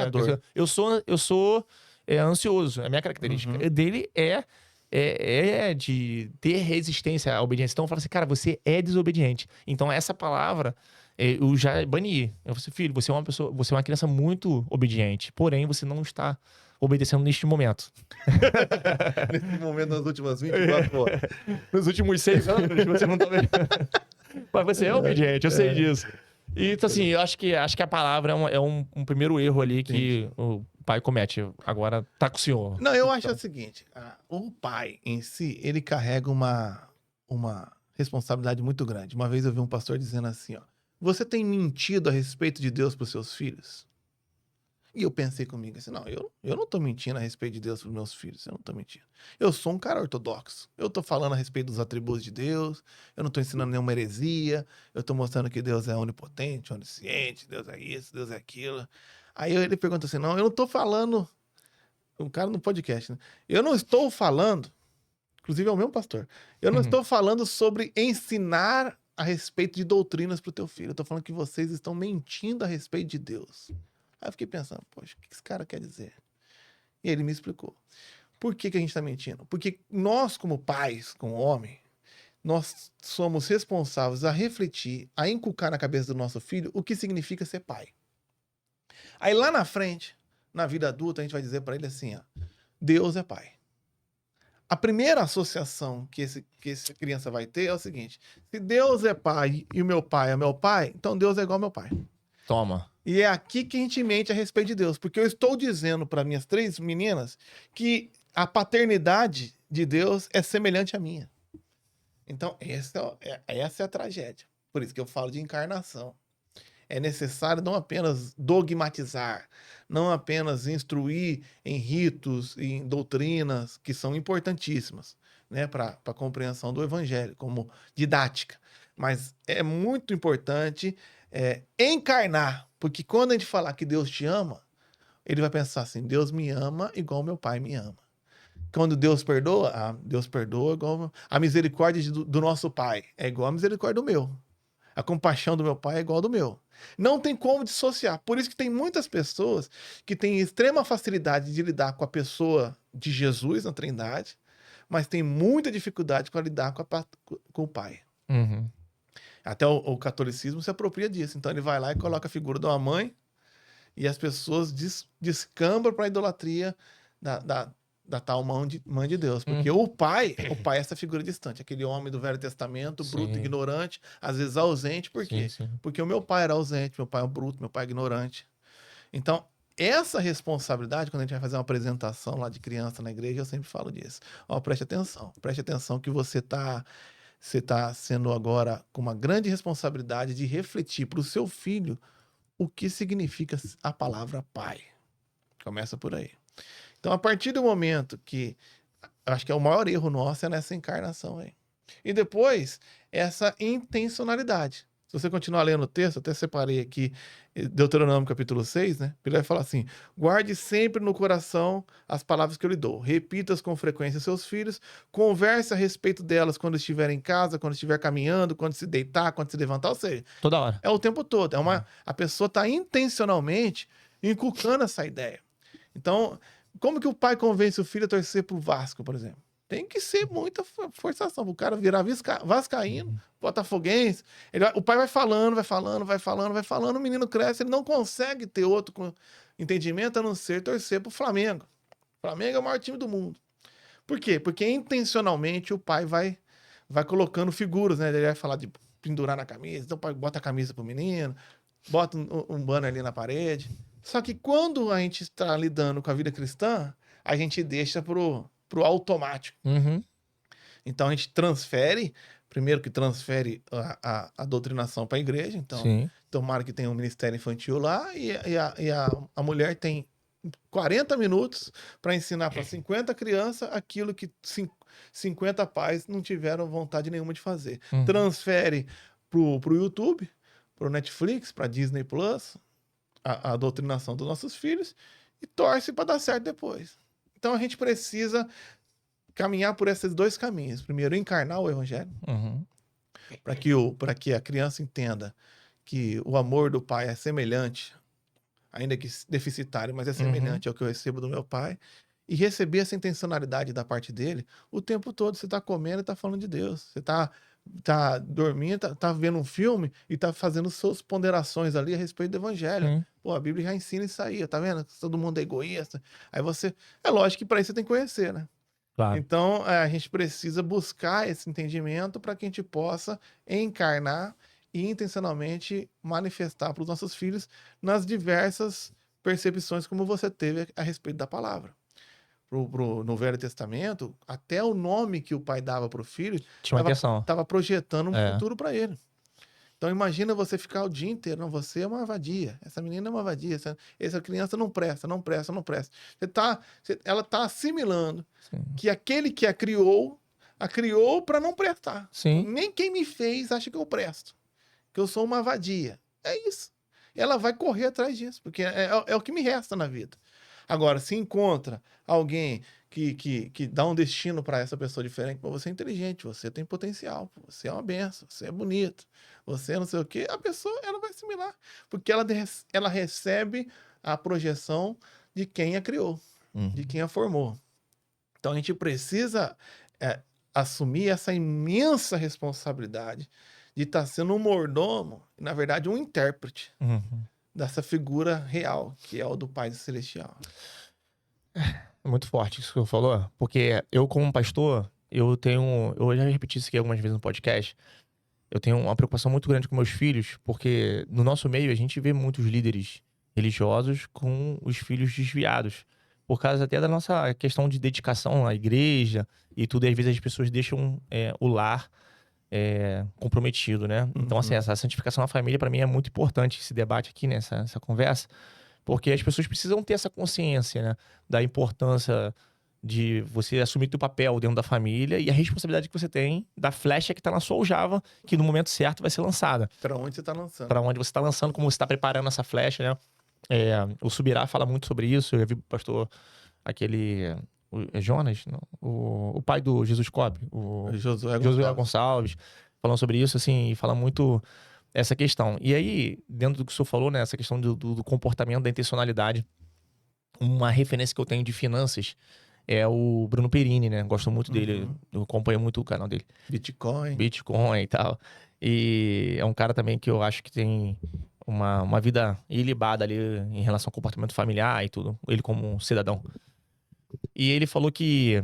eu sou ansioso, é a minha característica. Dele é de ter resistência à obediência. Então eu falo assim, cara, você é desobediente. Então essa palavra eu já bani. Eu falei, filho, você é uma criança muito obediente, porém você não está obedecendo neste momento. Nesse momento, nas últimas 24 horas. Nos últimos 6 anos, você não tá vendo. Mas você é obediente, eu sei disso. E, então, assim, eu acho que a palavra é um primeiro erro ali que o pai comete. Agora tá com o senhor. Não, eu acho o seguinte: o pai em si, ele carrega uma responsabilidade muito grande. Uma vez eu vi um pastor dizendo assim, ó: você tem mentido a respeito de Deus para os seus filhos? E eu pensei comigo assim, não, eu não tô mentindo a respeito de Deus para os meus filhos, eu não tô mentindo. Eu sou um cara ortodoxo, eu tô falando a respeito dos atributos de Deus, eu não tô ensinando nenhuma heresia, eu tô mostrando que Deus é onipotente, onisciente, Deus é isso, Deus é aquilo. Aí ele pergunta assim, não, eu não tô falando, um cara no podcast, né? Eu não estou falando, inclusive é o mesmo pastor, eu não estou falando sobre ensinar a respeito de doutrinas pro teu filho, eu tô falando que vocês estão mentindo a respeito de Deus. Aí eu fiquei pensando, poxa, o que esse cara quer dizer? E ele me explicou. Por que a gente está mentindo? Porque nós, como pais, como homem, nós somos responsáveis a refletir, a inculcar na cabeça do nosso filho o que significa ser pai. Aí lá na frente, na vida adulta, a gente vai dizer para ele assim, ó, Deus é pai. A primeira associação que essa criança vai ter é o seguinte: se Deus é pai e o meu pai é meu pai, então Deus é igual ao meu pai. Toma. E é aqui que a gente mente a respeito de Deus. Porque eu estou dizendo para minhas 3 meninas que a paternidade de Deus é semelhante à minha. Então, essa é a tragédia. Por isso que eu falo de encarnação. É necessário não apenas dogmatizar, não apenas instruir em ritos, em doutrinas, que são importantíssimas, né, para a compreensão do evangelho, como didática. Mas é muito importante encarnar, porque quando a gente falar que Deus te ama, ele vai pensar assim, Deus me ama igual meu pai me ama. Quando Deus perdoa igual a misericórdia do nosso pai é igual a misericórdia do meu. A compaixão do meu pai é igual ao do meu. Não tem como dissociar. Por isso que tem muitas pessoas que têm extrema facilidade de lidar com a pessoa de Jesus na Trindade, mas tem muita dificuldade para lidar com o pai. Uhum. Até o catolicismo se apropria disso. Então ele vai lá e coloca a figura de uma mãe e as pessoas descambram para a idolatria da tal mãe de Deus. Porque o pai é essa figura distante. Aquele homem do Velho Testamento, bruto, ignorante, às vezes ausente. Por quê? Sim. Porque o meu pai era ausente, meu pai é bruto, meu pai é ignorante. Então, essa responsabilidade, quando a gente vai fazer uma apresentação lá de criança na igreja, eu sempre falo disso. Ó, preste atenção que você tá sendo agora com uma grande responsabilidade de refletir para o seu filho o que significa a palavra pai. Começa por aí. Então, a partir do momento que, eu acho que é o maior erro nosso é nessa encarnação aí. E depois, essa intencionalidade. Se você continuar lendo o texto, até separei aqui Deuteronômio capítulo 6, né? Ele vai falar assim: guarde sempre no coração as palavras que eu lhe dou. Repita-as com frequência aos seus filhos. Converse a respeito delas quando estiver em casa, quando estiver caminhando, quando se deitar, quando se levantar. Ou seja, Toda hora. é o tempo todo. A pessoa está intencionalmente inculcando essa ideia. Então, como que o pai convence o filho a torcer pro Vasco, por exemplo? Tem que ser muita forçação. O cara virar vascaíno, botafoguense. O pai vai falando, o menino cresce, ele não consegue ter outro entendimento a não ser torcer pro Flamengo. O Flamengo é o maior time do mundo. Por quê? Porque intencionalmente o pai vai colocando figuras, né? Ele vai falar de pendurar na camisa, então o pai bota a camisa pro menino, bota um banner ali na parede. Só que quando a gente está lidando com a vida cristã, a gente deixa pro automático. Uhum. Então a gente transfere, primeiro que transfere a doutrinação para a igreja, então Sim. tomara que tenha um ministério infantil lá, e a mulher tem 40 minutos para ensinar para 50 crianças aquilo que 50 pais não tiveram vontade nenhuma de fazer. Uhum. Transfere pro YouTube, pro Netflix, pra Disney Plus, a doutrinação dos nossos filhos, e torce para dar certo depois. Então a gente precisa caminhar por esses dois caminhos. Primeiro, encarnar o evangelho, Uhum. para que a criança entenda que o amor do pai é semelhante, ainda que deficitário, mas é semelhante ao que eu recebo do meu pai, e receber essa intencionalidade da parte dele o tempo todo. Você está comendo e está falando de Deus. Você tá dormindo, tá vendo um filme e tá fazendo suas ponderações ali a respeito do evangelho. Sim. Pô, a Bíblia já ensina isso aí, tá vendo? Todo mundo é egoísta. Aí você... É lógico que para isso você tem que conhecer, né? Claro. Então, a gente precisa buscar esse entendimento para que a gente possa encarnar e intencionalmente manifestar para os nossos filhos nas diversas percepções como você teve a respeito da palavra. No Velho Testamento, até o nome que o pai dava para o filho Tinha uma intenção. estava projetando um É. futuro para ele. Então imagina você ficar o dia inteiro, não, você é uma vadia, essa menina é uma vadia, essa criança não presta. Ela está assimilando Sim. que aquele que a criou para não prestar. Sim. Nem quem me fez acha que eu presto, que eu sou uma vadia. É isso. Ela vai correr atrás disso, porque é o que me resta na vida. Agora, se encontra alguém que dá um destino para essa pessoa diferente, você é inteligente, você tem potencial, você é uma benção, você é bonito, você não sei o quê, a pessoa ela vai assimilar, porque ela recebe a projeção de quem a criou, de quem a formou. Então a gente precisa assumir essa imensa responsabilidade de estar sendo um mordomo, na verdade um intérprete dessa figura real, que é o do Pai Celestial. É muito forte isso que você falou, porque eu, como pastor, eu já repeti isso aqui algumas vezes no podcast, eu tenho uma preocupação muito grande com meus filhos, porque no nosso meio a gente vê muitos líderes religiosos com os filhos desviados, por causa até da nossa questão de dedicação à igreja e tudo, e às vezes as pessoas deixam o lar comprometido, né? Então, assim, essa santificação na família, para mim, é muito importante esse debate aqui, né? Essa conversa, porque as pessoas precisam ter essa consciência, né? Da importância de você assumir teu papel dentro da família e a responsabilidade que você tem da flecha que tá na sua aljava, que no momento certo vai ser lançada. Para onde você tá lançando? Para onde você tá lançando, como você tá preparando essa flecha, né? O Subirá fala muito sobre isso. Eu já vi o pastor, Jonas, não? O pai do Jesus Cobb, o Josué Gonçalves, falando sobre isso, assim, e fala muito essa questão. E aí, dentro do que o senhor falou, né, essa questão do comportamento, da intencionalidade, uma referência que eu tenho de finanças é o Bruno Perini, né? Gosto muito dele, eu acompanho muito o canal dele. Bitcoin E tal. E é um cara também que eu acho que tem uma vida ilibada ali em relação ao comportamento familiar e tudo, ele como um cidadão. E ele falou que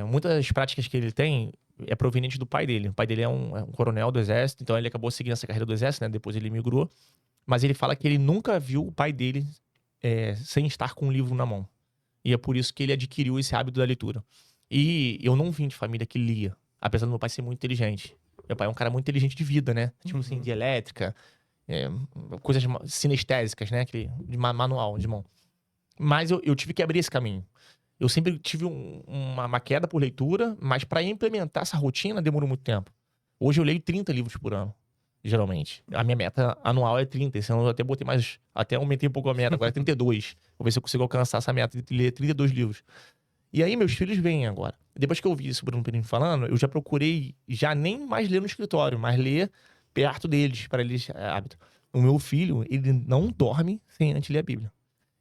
muitas práticas que ele tem é proveniente do pai dele. O pai dele é um coronel do exército, então ele acabou seguindo essa carreira do exército, né? Depois ele migrou. Mas ele fala que ele nunca viu o pai dele sem estar com um livro na mão. E é por isso que ele adquiriu esse hábito da leitura. E eu não vim de família que lia, apesar do meu pai ser muito inteligente. Meu pai é um cara muito inteligente de vida, né? Tipo assim, de elétrica, coisas sinestésicas, né? De manual, de mão. Mas eu tive que abrir esse caminho. Eu sempre tive uma queda por leitura, mas para implementar essa rotina demorou muito tempo. Hoje eu leio 30 livros por ano, geralmente. A minha meta anual é 30. Esse ano eu até botei mais. Até aumentei um pouco a meta, agora é 32. Vou ver se eu consigo alcançar essa meta de ler 32 livros. E aí meus filhos vêm agora. Depois que eu ouvi isso o Bruno Perini falando, eu já procurei já nem mais ler no escritório, mas ler perto deles, para eles hábito. O meu filho, ele não dorme sem antes ler a Bíblia.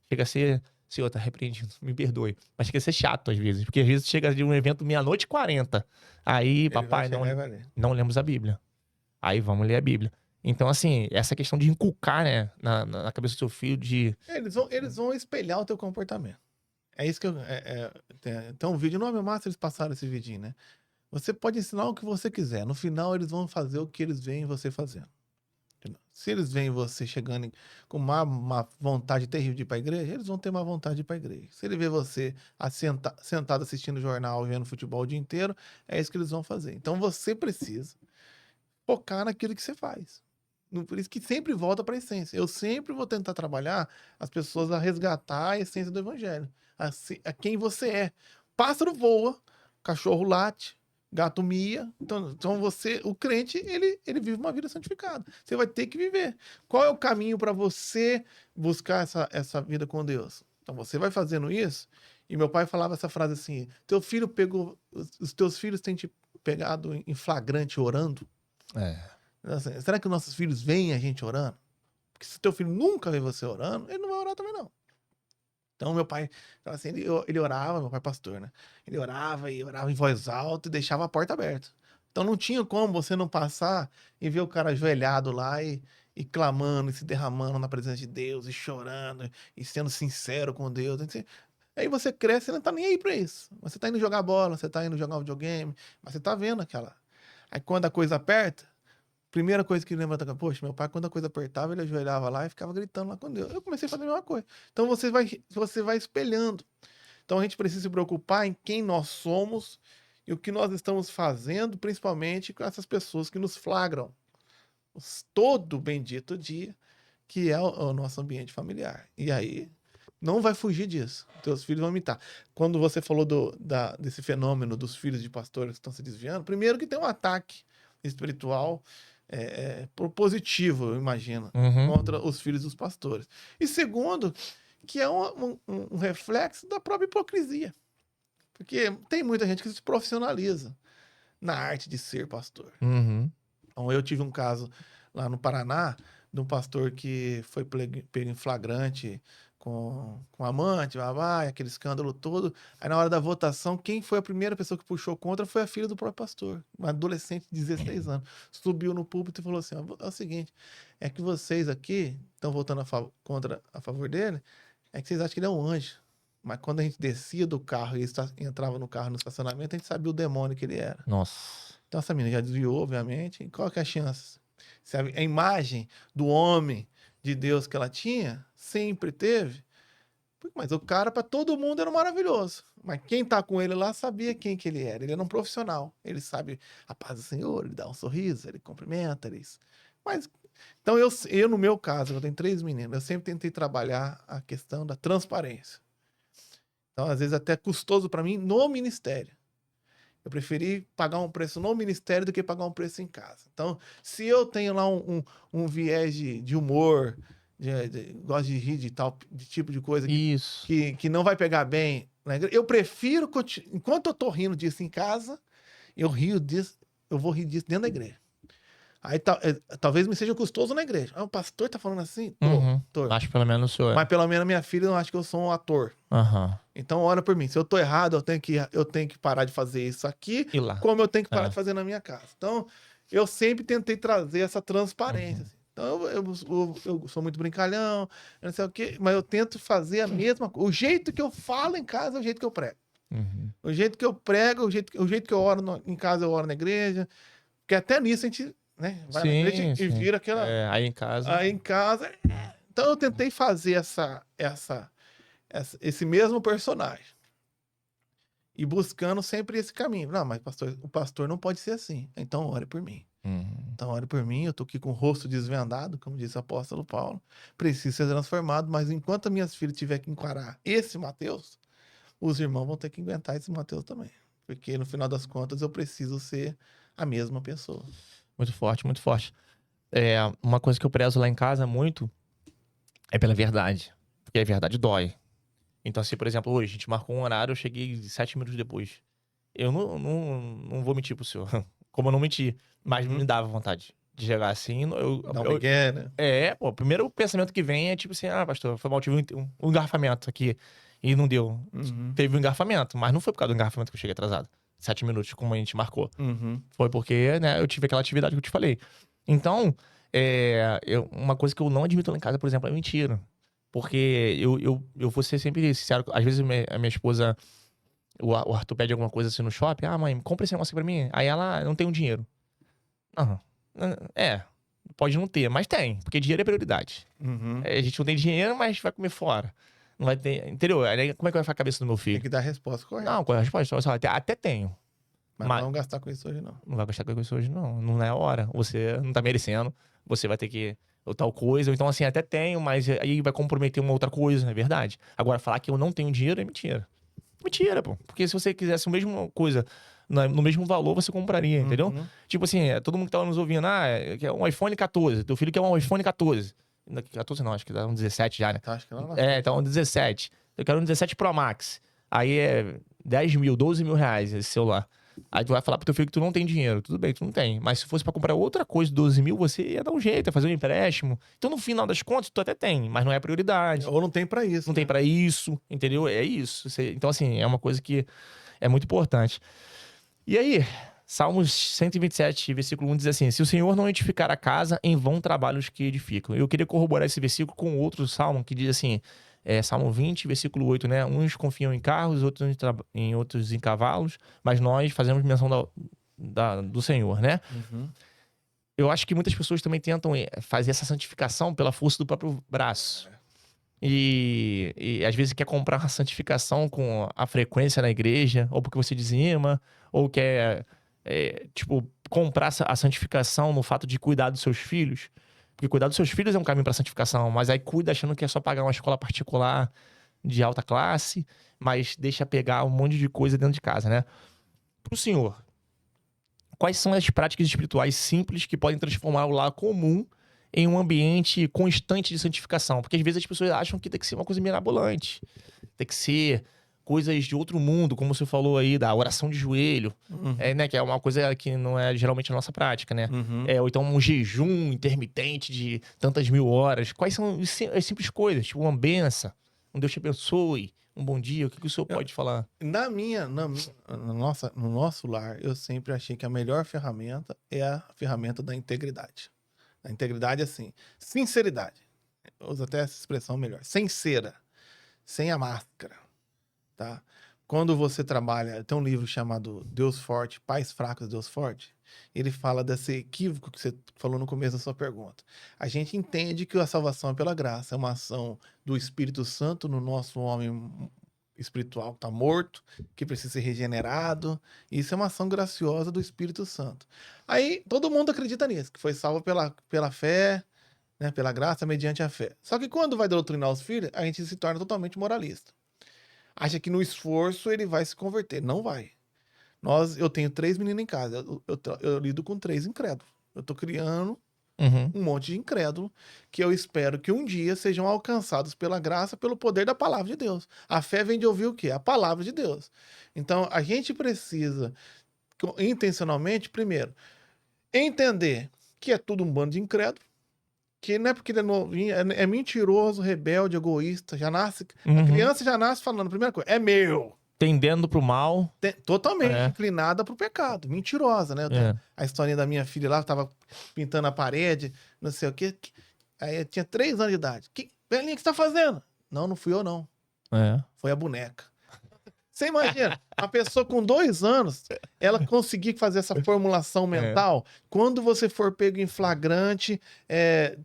Chega a ser... Senhor, tá repreendido, me perdoe. Mas chega a ser chato às vezes. Porque às vezes chega de um evento meia-noite e 40. Aí, Ele papai, vai não lemos a Bíblia. Aí vamos ler a Bíblia. Então, assim, essa questão de inculcar, né, na cabeça do seu filho de... Eles vão espelhar o teu comportamento. É isso que eu... Tem um vídeo, não é massa eles passaram esse vidinho, né? Você pode ensinar o que você quiser. No final, eles vão fazer o que eles veem você fazendo. Se eles veem você chegando com uma vontade terrível de ir para a igreja, eles vão ter uma vontade de ir para a igreja. Se ele vê você sentado assistindo jornal, vendo futebol o dia inteiro, é isso que eles vão fazer. Então você precisa focar naquilo que você faz. Por isso que sempre volta para a essência. Eu sempre vou tentar trabalhar as pessoas a resgatar a essência do evangelho. A quem você é. Pássaro voa, cachorro late, gato mia. Então você, o crente, ele vive uma vida santificada. Você vai ter que viver. Qual é o caminho para você buscar essa vida com Deus? Então você vai fazendo isso. E meu pai falava essa frase assim: teu filho pegou, os teus filhos têm te pegado em flagrante orando? Assim, será que os nossos filhos veem a gente orando? Porque se teu filho nunca vê você orando, ele não vai orar também não. Então, meu pai, assim, ele orava, meu pai é pastor, né? Ele orava e orava em voz alta e deixava a porta aberta. Então, não tinha como você não passar e ver o cara ajoelhado lá e clamando e se derramando na presença de Deus e chorando e sendo sincero com Deus. Aí você cresce e não tá nem aí pra isso. Você tá indo jogar bola, você tá indo jogar um videogame, mas você tá vendo aquela... Aí, quando a coisa aperta, primeira coisa que lembra, poxa, meu pai, quando a coisa apertava, ele ajoelhava lá e ficava gritando lá com Deus. Eu comecei a fazer a mesma coisa. Então você vai espelhando. Então a gente precisa se preocupar em quem nós somos e o que nós estamos fazendo, principalmente com essas pessoas que nos flagram todo bendito dia, que é o nosso ambiente familiar. E aí, não vai fugir disso. Teus filhos vão imitar. Quando você falou desse fenômeno dos filhos de pastores que estão se desviando, primeiro que tem um ataque espiritual positivo, eu imagino, contra os filhos dos pastores. E segundo, que é um reflexo da própria hipocrisia. Porque tem muita gente que se profissionaliza na arte de ser pastor. Então, eu tive um caso lá no Paraná, de um pastor que foi pego em flagrante com amante, aquele escândalo todo. Aí na hora da votação, quem foi a primeira pessoa que puxou contra foi a filha do próprio pastor, uma adolescente de 16 anos. Subiu no púlpito e falou assim: é o seguinte, é que vocês aqui estão votando a favor dele, é que vocês acham que ele é um anjo. Mas quando a gente descia do carro e entrava no carro no estacionamento, a gente sabia o demônio que ele era. Nossa. Então essa menina já desviou, obviamente. E qual que é a chance? Se a imagem do homem de Deus que ela tinha, sempre teve. Mas o cara, para todo mundo, era maravilhoso. Mas quem tá com ele lá sabia quem que ele era. Ele era um profissional. Ele sabe a paz do Senhor, ele dá um sorriso, ele cumprimenta, Mas, então eu, no meu caso, eu tenho 3 meninos, eu sempre tentei trabalhar a questão da transparência. Então, às vezes, até custoso para mim no ministério. Eu preferi pagar um preço no ministério do que pagar um preço em casa. Então, se eu tenho lá um viés de humor, gosto de rir de tipo de coisa que não vai pegar bem, né? Eu prefiro, enquanto eu tô rindo disso em casa, eu vou rir disso dentro da igreja. Aí talvez me seja custoso na igreja. O pastor tá falando assim? Tô. Acho que pelo menos o senhor. Mas pelo menos minha filha não acha que eu sou um ator. Então ora por mim. Se eu tô errado, eu tenho que parar de fazer isso aqui, como eu tenho que parar de fazer na minha casa. Então, eu sempre tentei trazer essa transparência. Assim. Então, eu sou muito brincalhão, não sei o quê, mas eu tento fazer a mesma coisa. O jeito que eu falo em casa é o jeito que eu prego. O jeito que eu prego, o jeito que eu oro em casa, eu oro na igreja. Porque até nisso a gente... Né? Vai na igreja e vira aquela... aí em casa... Então eu tentei fazer esse mesmo personagem. E buscando sempre esse caminho. Não, mas pastor, o pastor não pode ser assim. Então ore por mim. Então ore por mim, eu tô aqui com o rosto desvendado, como disse o apóstolo Paulo. Preciso ser transformado, mas enquanto as minhas filhas tiver que encarar esse Mateus, os irmãos vão ter que aguentar esse Mateus também. Porque no final das contas eu preciso ser a mesma pessoa. Muito forte, muito forte. Uma coisa que eu prezo lá em casa muito é pela verdade. Porque a verdade dói. Então, assim, por exemplo, hoje a gente marcou um horário, eu cheguei 7 minutos depois. Eu não vou mentir pro senhor. Como eu não menti. Mas me dava vontade de chegar assim. Dá um migué, né? Pô, o primeiro pensamento que vem é tipo assim: ah, pastor, foi mal, tive um engarrafamento aqui. E não deu. Teve um engarrafamento, mas não foi por causa do engarrafamento que eu cheguei atrasado. 7 minutos, como a gente marcou. Foi porque, né, eu tive aquela atividade que eu te falei. Então, uma coisa que eu não admito lá em casa, por exemplo, é mentira. Porque eu vou ser sempre sincero. Às vezes a minha esposa, o Arthur pede alguma coisa assim no shopping. Ah, mãe, compra esse negócio aqui pra mim. Aí ela não tem um dinheiro. Não. Pode não ter, mas tem. Porque dinheiro é prioridade. A gente não tem dinheiro, mas vai comer fora. Não vai ter. Entendeu? Aí, como é que vai ficar a cabeça do meu filho? Tem que dar a resposta correta. Não, com a resposta. Até tenho. Mas não vamos gastar com isso hoje, não. Não vai gastar com isso hoje, não. Não é a hora. Você não tá merecendo. Você vai ter que. Ou tal coisa. Ou então, assim, até tenho, mas aí vai comprometer uma outra coisa, é verdade. Agora, falar que eu não tenho dinheiro é mentira. Mentira, pô. Porque se você quisesse a mesma coisa, no mesmo valor, você compraria, entendeu? Tipo assim, todo mundo que tá nos ouvindo, quer um iPhone 14. Teu filho quer um iPhone 14. 14 não, acho que dá um 17 já, né? Acho que não. Então um 17. Eu quero um 17 Pro Max. Aí é 10 mil, 12 mil reais esse celular. Aí tu vai falar pro teu filho que tu não tem dinheiro. Tudo bem, tu não tem. Mas se fosse pra comprar outra coisa de 12 mil, você ia dar um jeito, ia fazer um empréstimo. Então, no final das contas, tu até tem, mas não é prioridade. Ou não tem pra isso. Não tem pra isso, entendeu? É isso. Então, assim, é uma coisa que é muito importante. E aí, Salmos 127, versículo 1 diz assim: se o Senhor não edificar a casa, em vão trabalhos que edificam. Eu queria corroborar esse versículo com outro salmo que diz assim, Salmo 20, versículo 8, né? Uns confiam em carros, outros em cavalos, mas nós fazemos menção do Senhor, né? Eu acho que muitas pessoas também tentam fazer essa santificação pela força do próprio braço. E às vezes quer comprar uma santificação com a frequência na igreja, ou porque você dizima, ou quer, comprar a santificação no fato de cuidar dos seus filhos. Porque cuidar dos seus filhos é um caminho para santificação, mas aí cuida achando que é só pagar uma escola particular de alta classe, mas deixa pegar um monte de coisa dentro de casa, né? Pro senhor, quais são as práticas espirituais simples que podem transformar o lar comum em um ambiente constante de santificação? Porque às vezes as pessoas acham que tem que ser uma coisa mirabolante. Tem que ser coisas de outro mundo, como você falou aí, da oração de joelho, né? Que é uma coisa que não é geralmente a nossa prática, né? Ou então um jejum intermitente de tantas mil horas. Quais são as simples coisas? Tipo uma benção, um Deus te abençoe, um bom dia. O que o senhor pode falar? No nosso lar, eu sempre achei que a melhor ferramenta é a ferramenta da integridade. A integridade, assim, sinceridade. Eu uso até essa expressão melhor. Sem cera, sem a máscara, tá? Quando você trabalha, tem um livro chamado Deus Forte, Pais Fracos, Deus Forte. Ele fala desse equívoco que você falou no começo da sua pergunta. A gente entende que a salvação é pela graça, é uma ação do Espírito Santo no nosso homem espiritual que está morto, que precisa ser regenerado. Isso é uma ação graciosa do Espírito Santo. Aí todo mundo acredita nisso, que foi salvo pela fé, né, pela graça, mediante a fé. Só que quando vai doutrinar os filhos, a gente se torna totalmente moralista. Acha que no esforço ele vai se converter. Não vai. Eu tenho 3 meninos em casa. Eu lido com 3 incrédulos. Eu tô criando um monte de incrédulo que eu espero que um dia sejam alcançados pela graça, pelo poder da palavra de Deus. A fé vem de ouvir o quê? A palavra de Deus. Então, a gente precisa, intencionalmente, primeiro, entender que é tudo um bando de incrédulo, que não é porque ele é novinho, é mentiroso, rebelde, egoísta, já nasce... A criança já nasce falando, primeira coisa, é meu. Tendendo pro mal. Totalmente inclinada pro pecado, mentirosa, né? A historinha da minha filha lá, tava pintando a parede, não sei o quê. Aí eu tinha 3 anos de idade. Belinha, o que você tá fazendo? Não fui eu, não. Foi a boneca. Você imagina, uma pessoa com 2 anos, ela conseguir fazer essa formulação mental, quando você for pego em flagrante,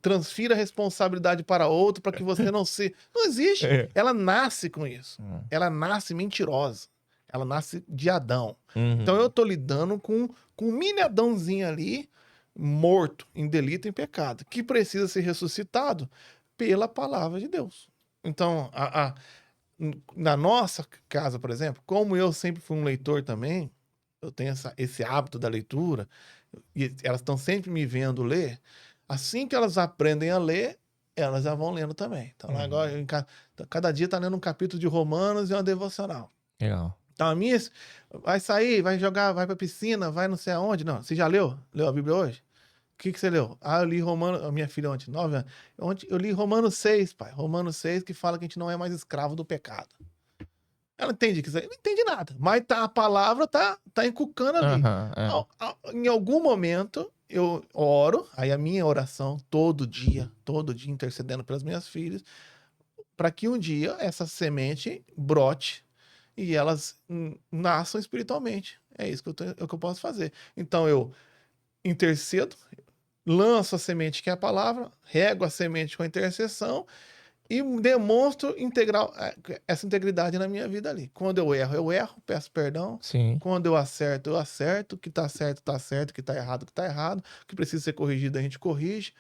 transfira a responsabilidade para outro, para que você não se... Não existe. Ela nasce com isso. Ela nasce mentirosa. Ela nasce de Adão. Então eu tô lidando com um mini Adãozinho ali, morto em delito e em pecado, que precisa ser ressuscitado pela palavra de Deus. Então, na nossa casa, por exemplo, como eu sempre fui um leitor também, eu tenho esse hábito da leitura, e elas estão sempre me vendo ler, assim que elas aprendem a ler, elas já vão lendo também. Então, agora, cada dia está lendo um capítulo de Romanos e uma devocional. Legal. Então, a minha, vai sair, vai jogar, vai pra piscina, vai não sei aonde. Não, você já leu? Leu a Bíblia hoje? O que você leu? Ah, eu li Romanos, a minha filha ontem, 9 anos. Ontem eu li Romanos 6, pai. Romanos 6, que fala que a gente não é mais escravo do pecado. Ela entende que isso aí? Não entende nada. Mas a palavra tá encucando ali. Em algum momento, eu oro, aí a minha oração, todo dia intercedendo pelas minhas filhas, para que um dia essa semente brote e elas nasçam espiritualmente. É isso que eu posso fazer. Então eu intercedo, lanço a semente que é a palavra, rego a semente com a intercessão e demonstro essa integridade na minha vida ali. Quando eu erro, peço perdão. Sim. Quando eu acerto. O que tá certo, o que tá errado, o que precisa ser corrigido, a gente corrige.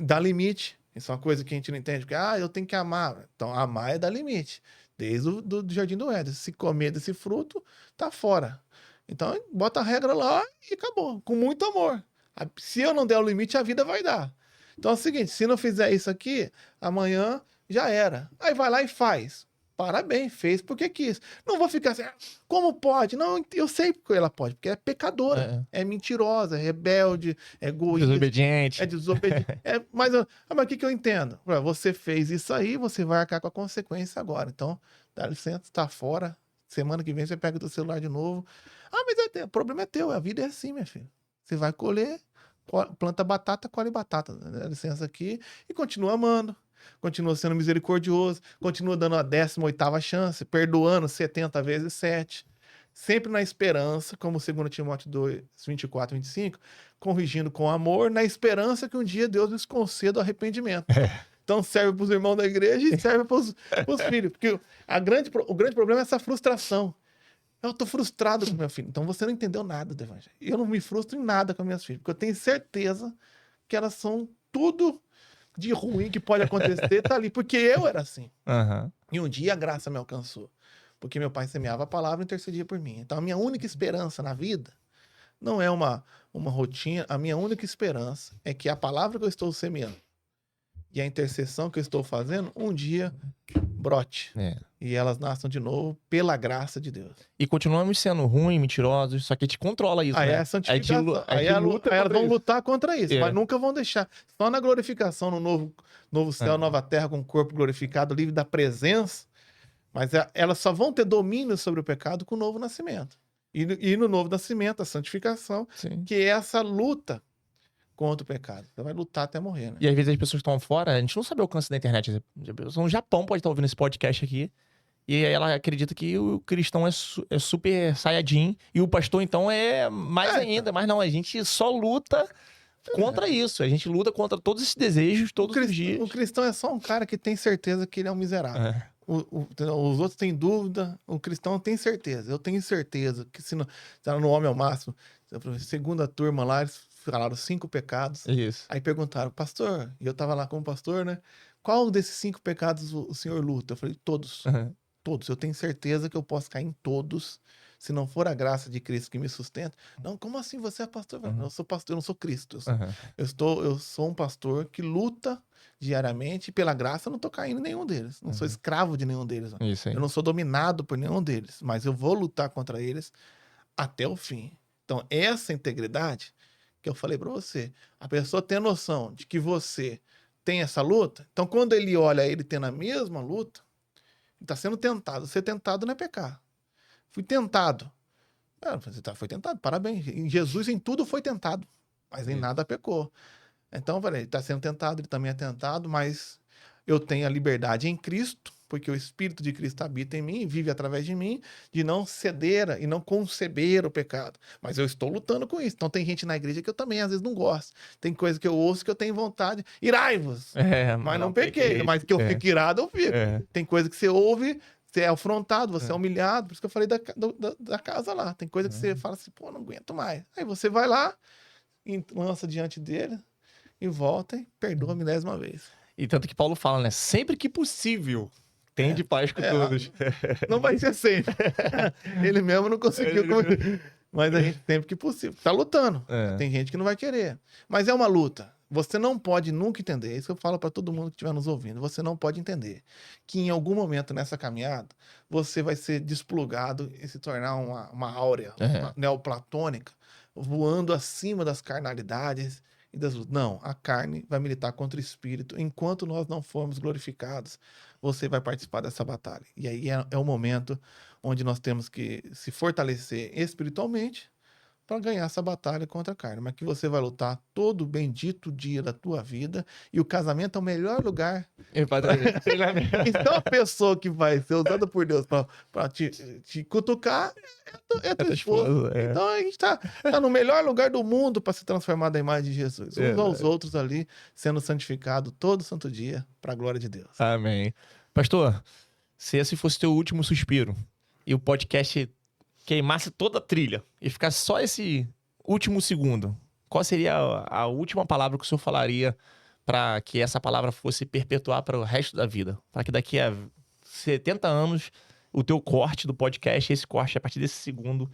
Dá limite. Isso é uma coisa que a gente não entende, porque eu tenho que amar. Então, amar é dar limite. Desde o do Jardim do Éden. Se comer desse fruto, tá fora. Então, bota a regra lá e acabou. Com muito amor. Se eu não der o limite, a vida vai dar. Então é o seguinte, se não fizer isso aqui, amanhã já era. Aí vai lá e faz. Parabéns, fez porque quis. Não vou ficar assim, como pode? Não, eu sei porque ela pode, porque é pecadora, é mentirosa, é rebelde, é egoísta. Desobediente. É desobediente. Mas o que eu entendo? Você fez isso aí, você vai arcar com a consequência agora. Então, dá licença, tá fora. Semana que vem você pega o teu celular de novo. Mas o problema é teu, a vida é assim, minha filha. Você vai colher, planta batata, colhe batata. Dá licença aqui e continua amando. Continua sendo misericordioso, continua dando a 18ª chance, perdoando 70 vezes 7. Sempre na esperança, como 2 Timóteo 2, 24, 25, corrigindo com amor, na esperança que um dia Deus nos conceda o arrependimento. Então serve para os irmãos da igreja e serve para os filhos. Porque o grande problema é essa frustração. Eu tô frustrado com meu filho. Então você não entendeu nada do evangelho. Eu não me frustro em nada com as minhas filhas, porque eu tenho certeza que elas são tudo de ruim que pode acontecer, tá ali, porque eu era assim. E um dia a graça me alcançou, porque meu pai semeava a palavra e intercedia por mim. Então a minha única esperança na vida não é uma rotina, a minha única esperança é que a palavra que eu estou semeando e a intercessão que eu estou fazendo, um dia brote. E elas nasçam de novo pela graça de Deus. E continuamos sendo ruins, mentirosos, só que a gente controla isso, Aí né? é a santificação. Aí elas vão lutar contra isso, mas nunca vão deixar. Só na glorificação, no novo céu, nova terra, com o corpo glorificado, livre da presença. Mas elas só vão ter domínio sobre o pecado com o novo nascimento. E no novo nascimento, a santificação, que é essa luta contra o pecado. Você vai lutar até morrer, né? E às vezes as pessoas estão fora, a gente não sabe o alcance da internet. A pessoa no Japão pode estar ouvindo esse podcast aqui. E aí ela acredita que o cristão é super saiyajin. E o pastor, então, é mais ainda. Mas não, a gente só luta contra isso. A gente luta contra todos esses desejos todos os dias. O cristão é só um cara que tem certeza que ele é um miserável. Os outros têm dúvida, o cristão tem certeza. Eu tenho certeza que se no Homem ao Máximo, segunda turma lá, eles falaram 5 pecados. Isso. Aí perguntaram, pastor, e eu tava lá como pastor, né? Qual desses 5 pecados o senhor luta? Eu falei, todos. Todos. Eu tenho certeza que eu posso cair em todos, se não for a graça de Cristo que me sustenta. Não, como assim você é pastor? Eu sou pastor, eu não sou Cristo. Eu sou um pastor que luta diariamente, e pela graça eu não tô caindo em nenhum deles. Não sou escravo de nenhum deles. Eu não sou dominado por nenhum deles, mas eu vou lutar contra eles até o fim. Então, essa integridade que eu falei para você, a pessoa tem a noção de que você tem essa luta, então quando ele olha ele tendo a mesma luta, ele está sendo tentado. Ser tentado não é pecar. Fui tentado. Você foi tentado, parabéns. Em Jesus, em tudo foi tentado, mas em nada pecou. Então, ele está sendo tentado, ele também é tentado, mas eu tenho a liberdade em Cristo porque o Espírito de Cristo habita em mim e vive através de mim, de não ceder e não conceber o pecado. Mas eu estou lutando com isso. Então tem gente na igreja que eu também às vezes não gosto. Tem coisa que eu ouço que eu tenho vontade. Irai-vos! Mas não pequei. Mas que eu fico irado, eu fico. Tem coisa que você ouve, você é afrontado, você é humilhado. Por isso que eu falei da casa lá. Tem coisa que você fala assim, pô, não aguento mais. Aí você vai lá, e lança diante dele e volta e perdoa a 1000ª vez. E tanto que Paulo fala, né? Sempre que possível, tende paz com todos. Não vai ser sempre. Ele mesmo não conseguiu. Mas a gente sempre que possível. Tá lutando. Tem gente que não vai querer. Mas é uma luta. Você não pode nunca entender. Isso que eu falo para todo mundo que estiver nos ouvindo. Você não pode entender que em algum momento nessa caminhada você vai ser desplugado e se tornar uma áurea uma neoplatônica, voando acima das carnalidades e das lutas. Não, a carne vai militar contra o espírito. Enquanto nós não formos glorificados, você vai participar dessa batalha. E aí é o momento onde nós temos que se fortalecer espiritualmente para ganhar essa batalha contra a carne. Mas que você vai lutar todo o bendito dia da tua vida, e o casamento é o melhor lugar. Então a pessoa que vai ser usada por Deus para te cutucar é tua esposa. Então a gente tá no melhor lugar do mundo para se transformar da imagem de Jesus. Uns aos outros ali, sendo santificado todo santo dia para a glória de Deus. Amém. Pastor, se esse fosse teu último suspiro e o podcast queimasse toda a trilha e ficasse só esse último segundo, qual seria a última palavra que o senhor falaria para que essa palavra fosse perpetuar para o resto da vida? Para que daqui a 70 anos o teu corte do podcast, esse corte a partir desse segundo,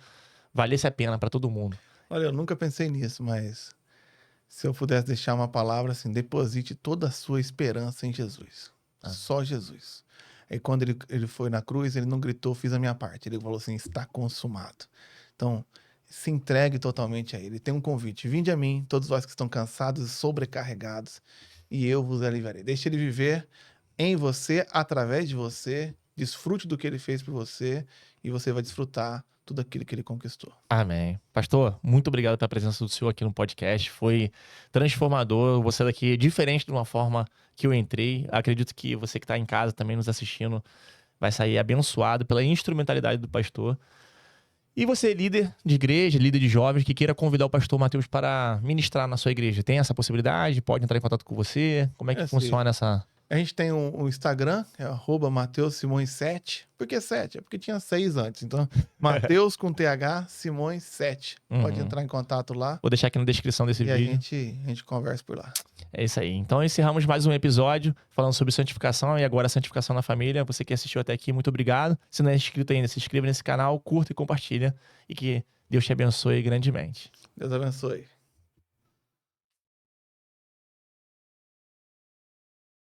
valesse a pena para todo mundo. Olha, eu nunca pensei nisso, mas se eu pudesse deixar uma palavra assim, deposite toda a sua esperança em Jesus. Só Jesus. Aí quando ele foi na cruz, ele não gritou, fiz a minha parte. Ele falou assim, está consumado. Então, se entregue totalmente a ele. Tem um convite, vinde a mim, todos vós que estão cansados e sobrecarregados, e eu vos aliviarei. Deixe ele viver em você, através de você, desfrute do que ele fez por você, e você vai desfrutar tudo aquilo que ele conquistou. Amém. Pastor, muito obrigado pela presença do senhor aqui no podcast. Foi transformador. Você daqui é diferente de uma forma que eu entrei. Acredito que você que está em casa também nos assistindo vai sair abençoado pela instrumentalidade do pastor. E você, líder de igreja, líder de jovens, que queira convidar o pastor Matheus para ministrar na sua igreja, tem essa possibilidade? Pode entrar em contato com você? Como é que funciona essa... A gente tem um Instagram, é @MatheusSimões7. Por que 7? É porque tinha 6 antes. Então, Matheus com TH, Simões 7. Pode entrar em contato lá. Vou deixar aqui na descrição desse vídeo. E a gente conversa por lá. É isso aí. Então, encerramos mais um episódio falando sobre santificação e agora santificação na família. Você que assistiu até aqui, muito obrigado. Se não é inscrito ainda, se inscreva nesse canal, curta e compartilha. E que Deus te abençoe grandemente. Deus abençoe.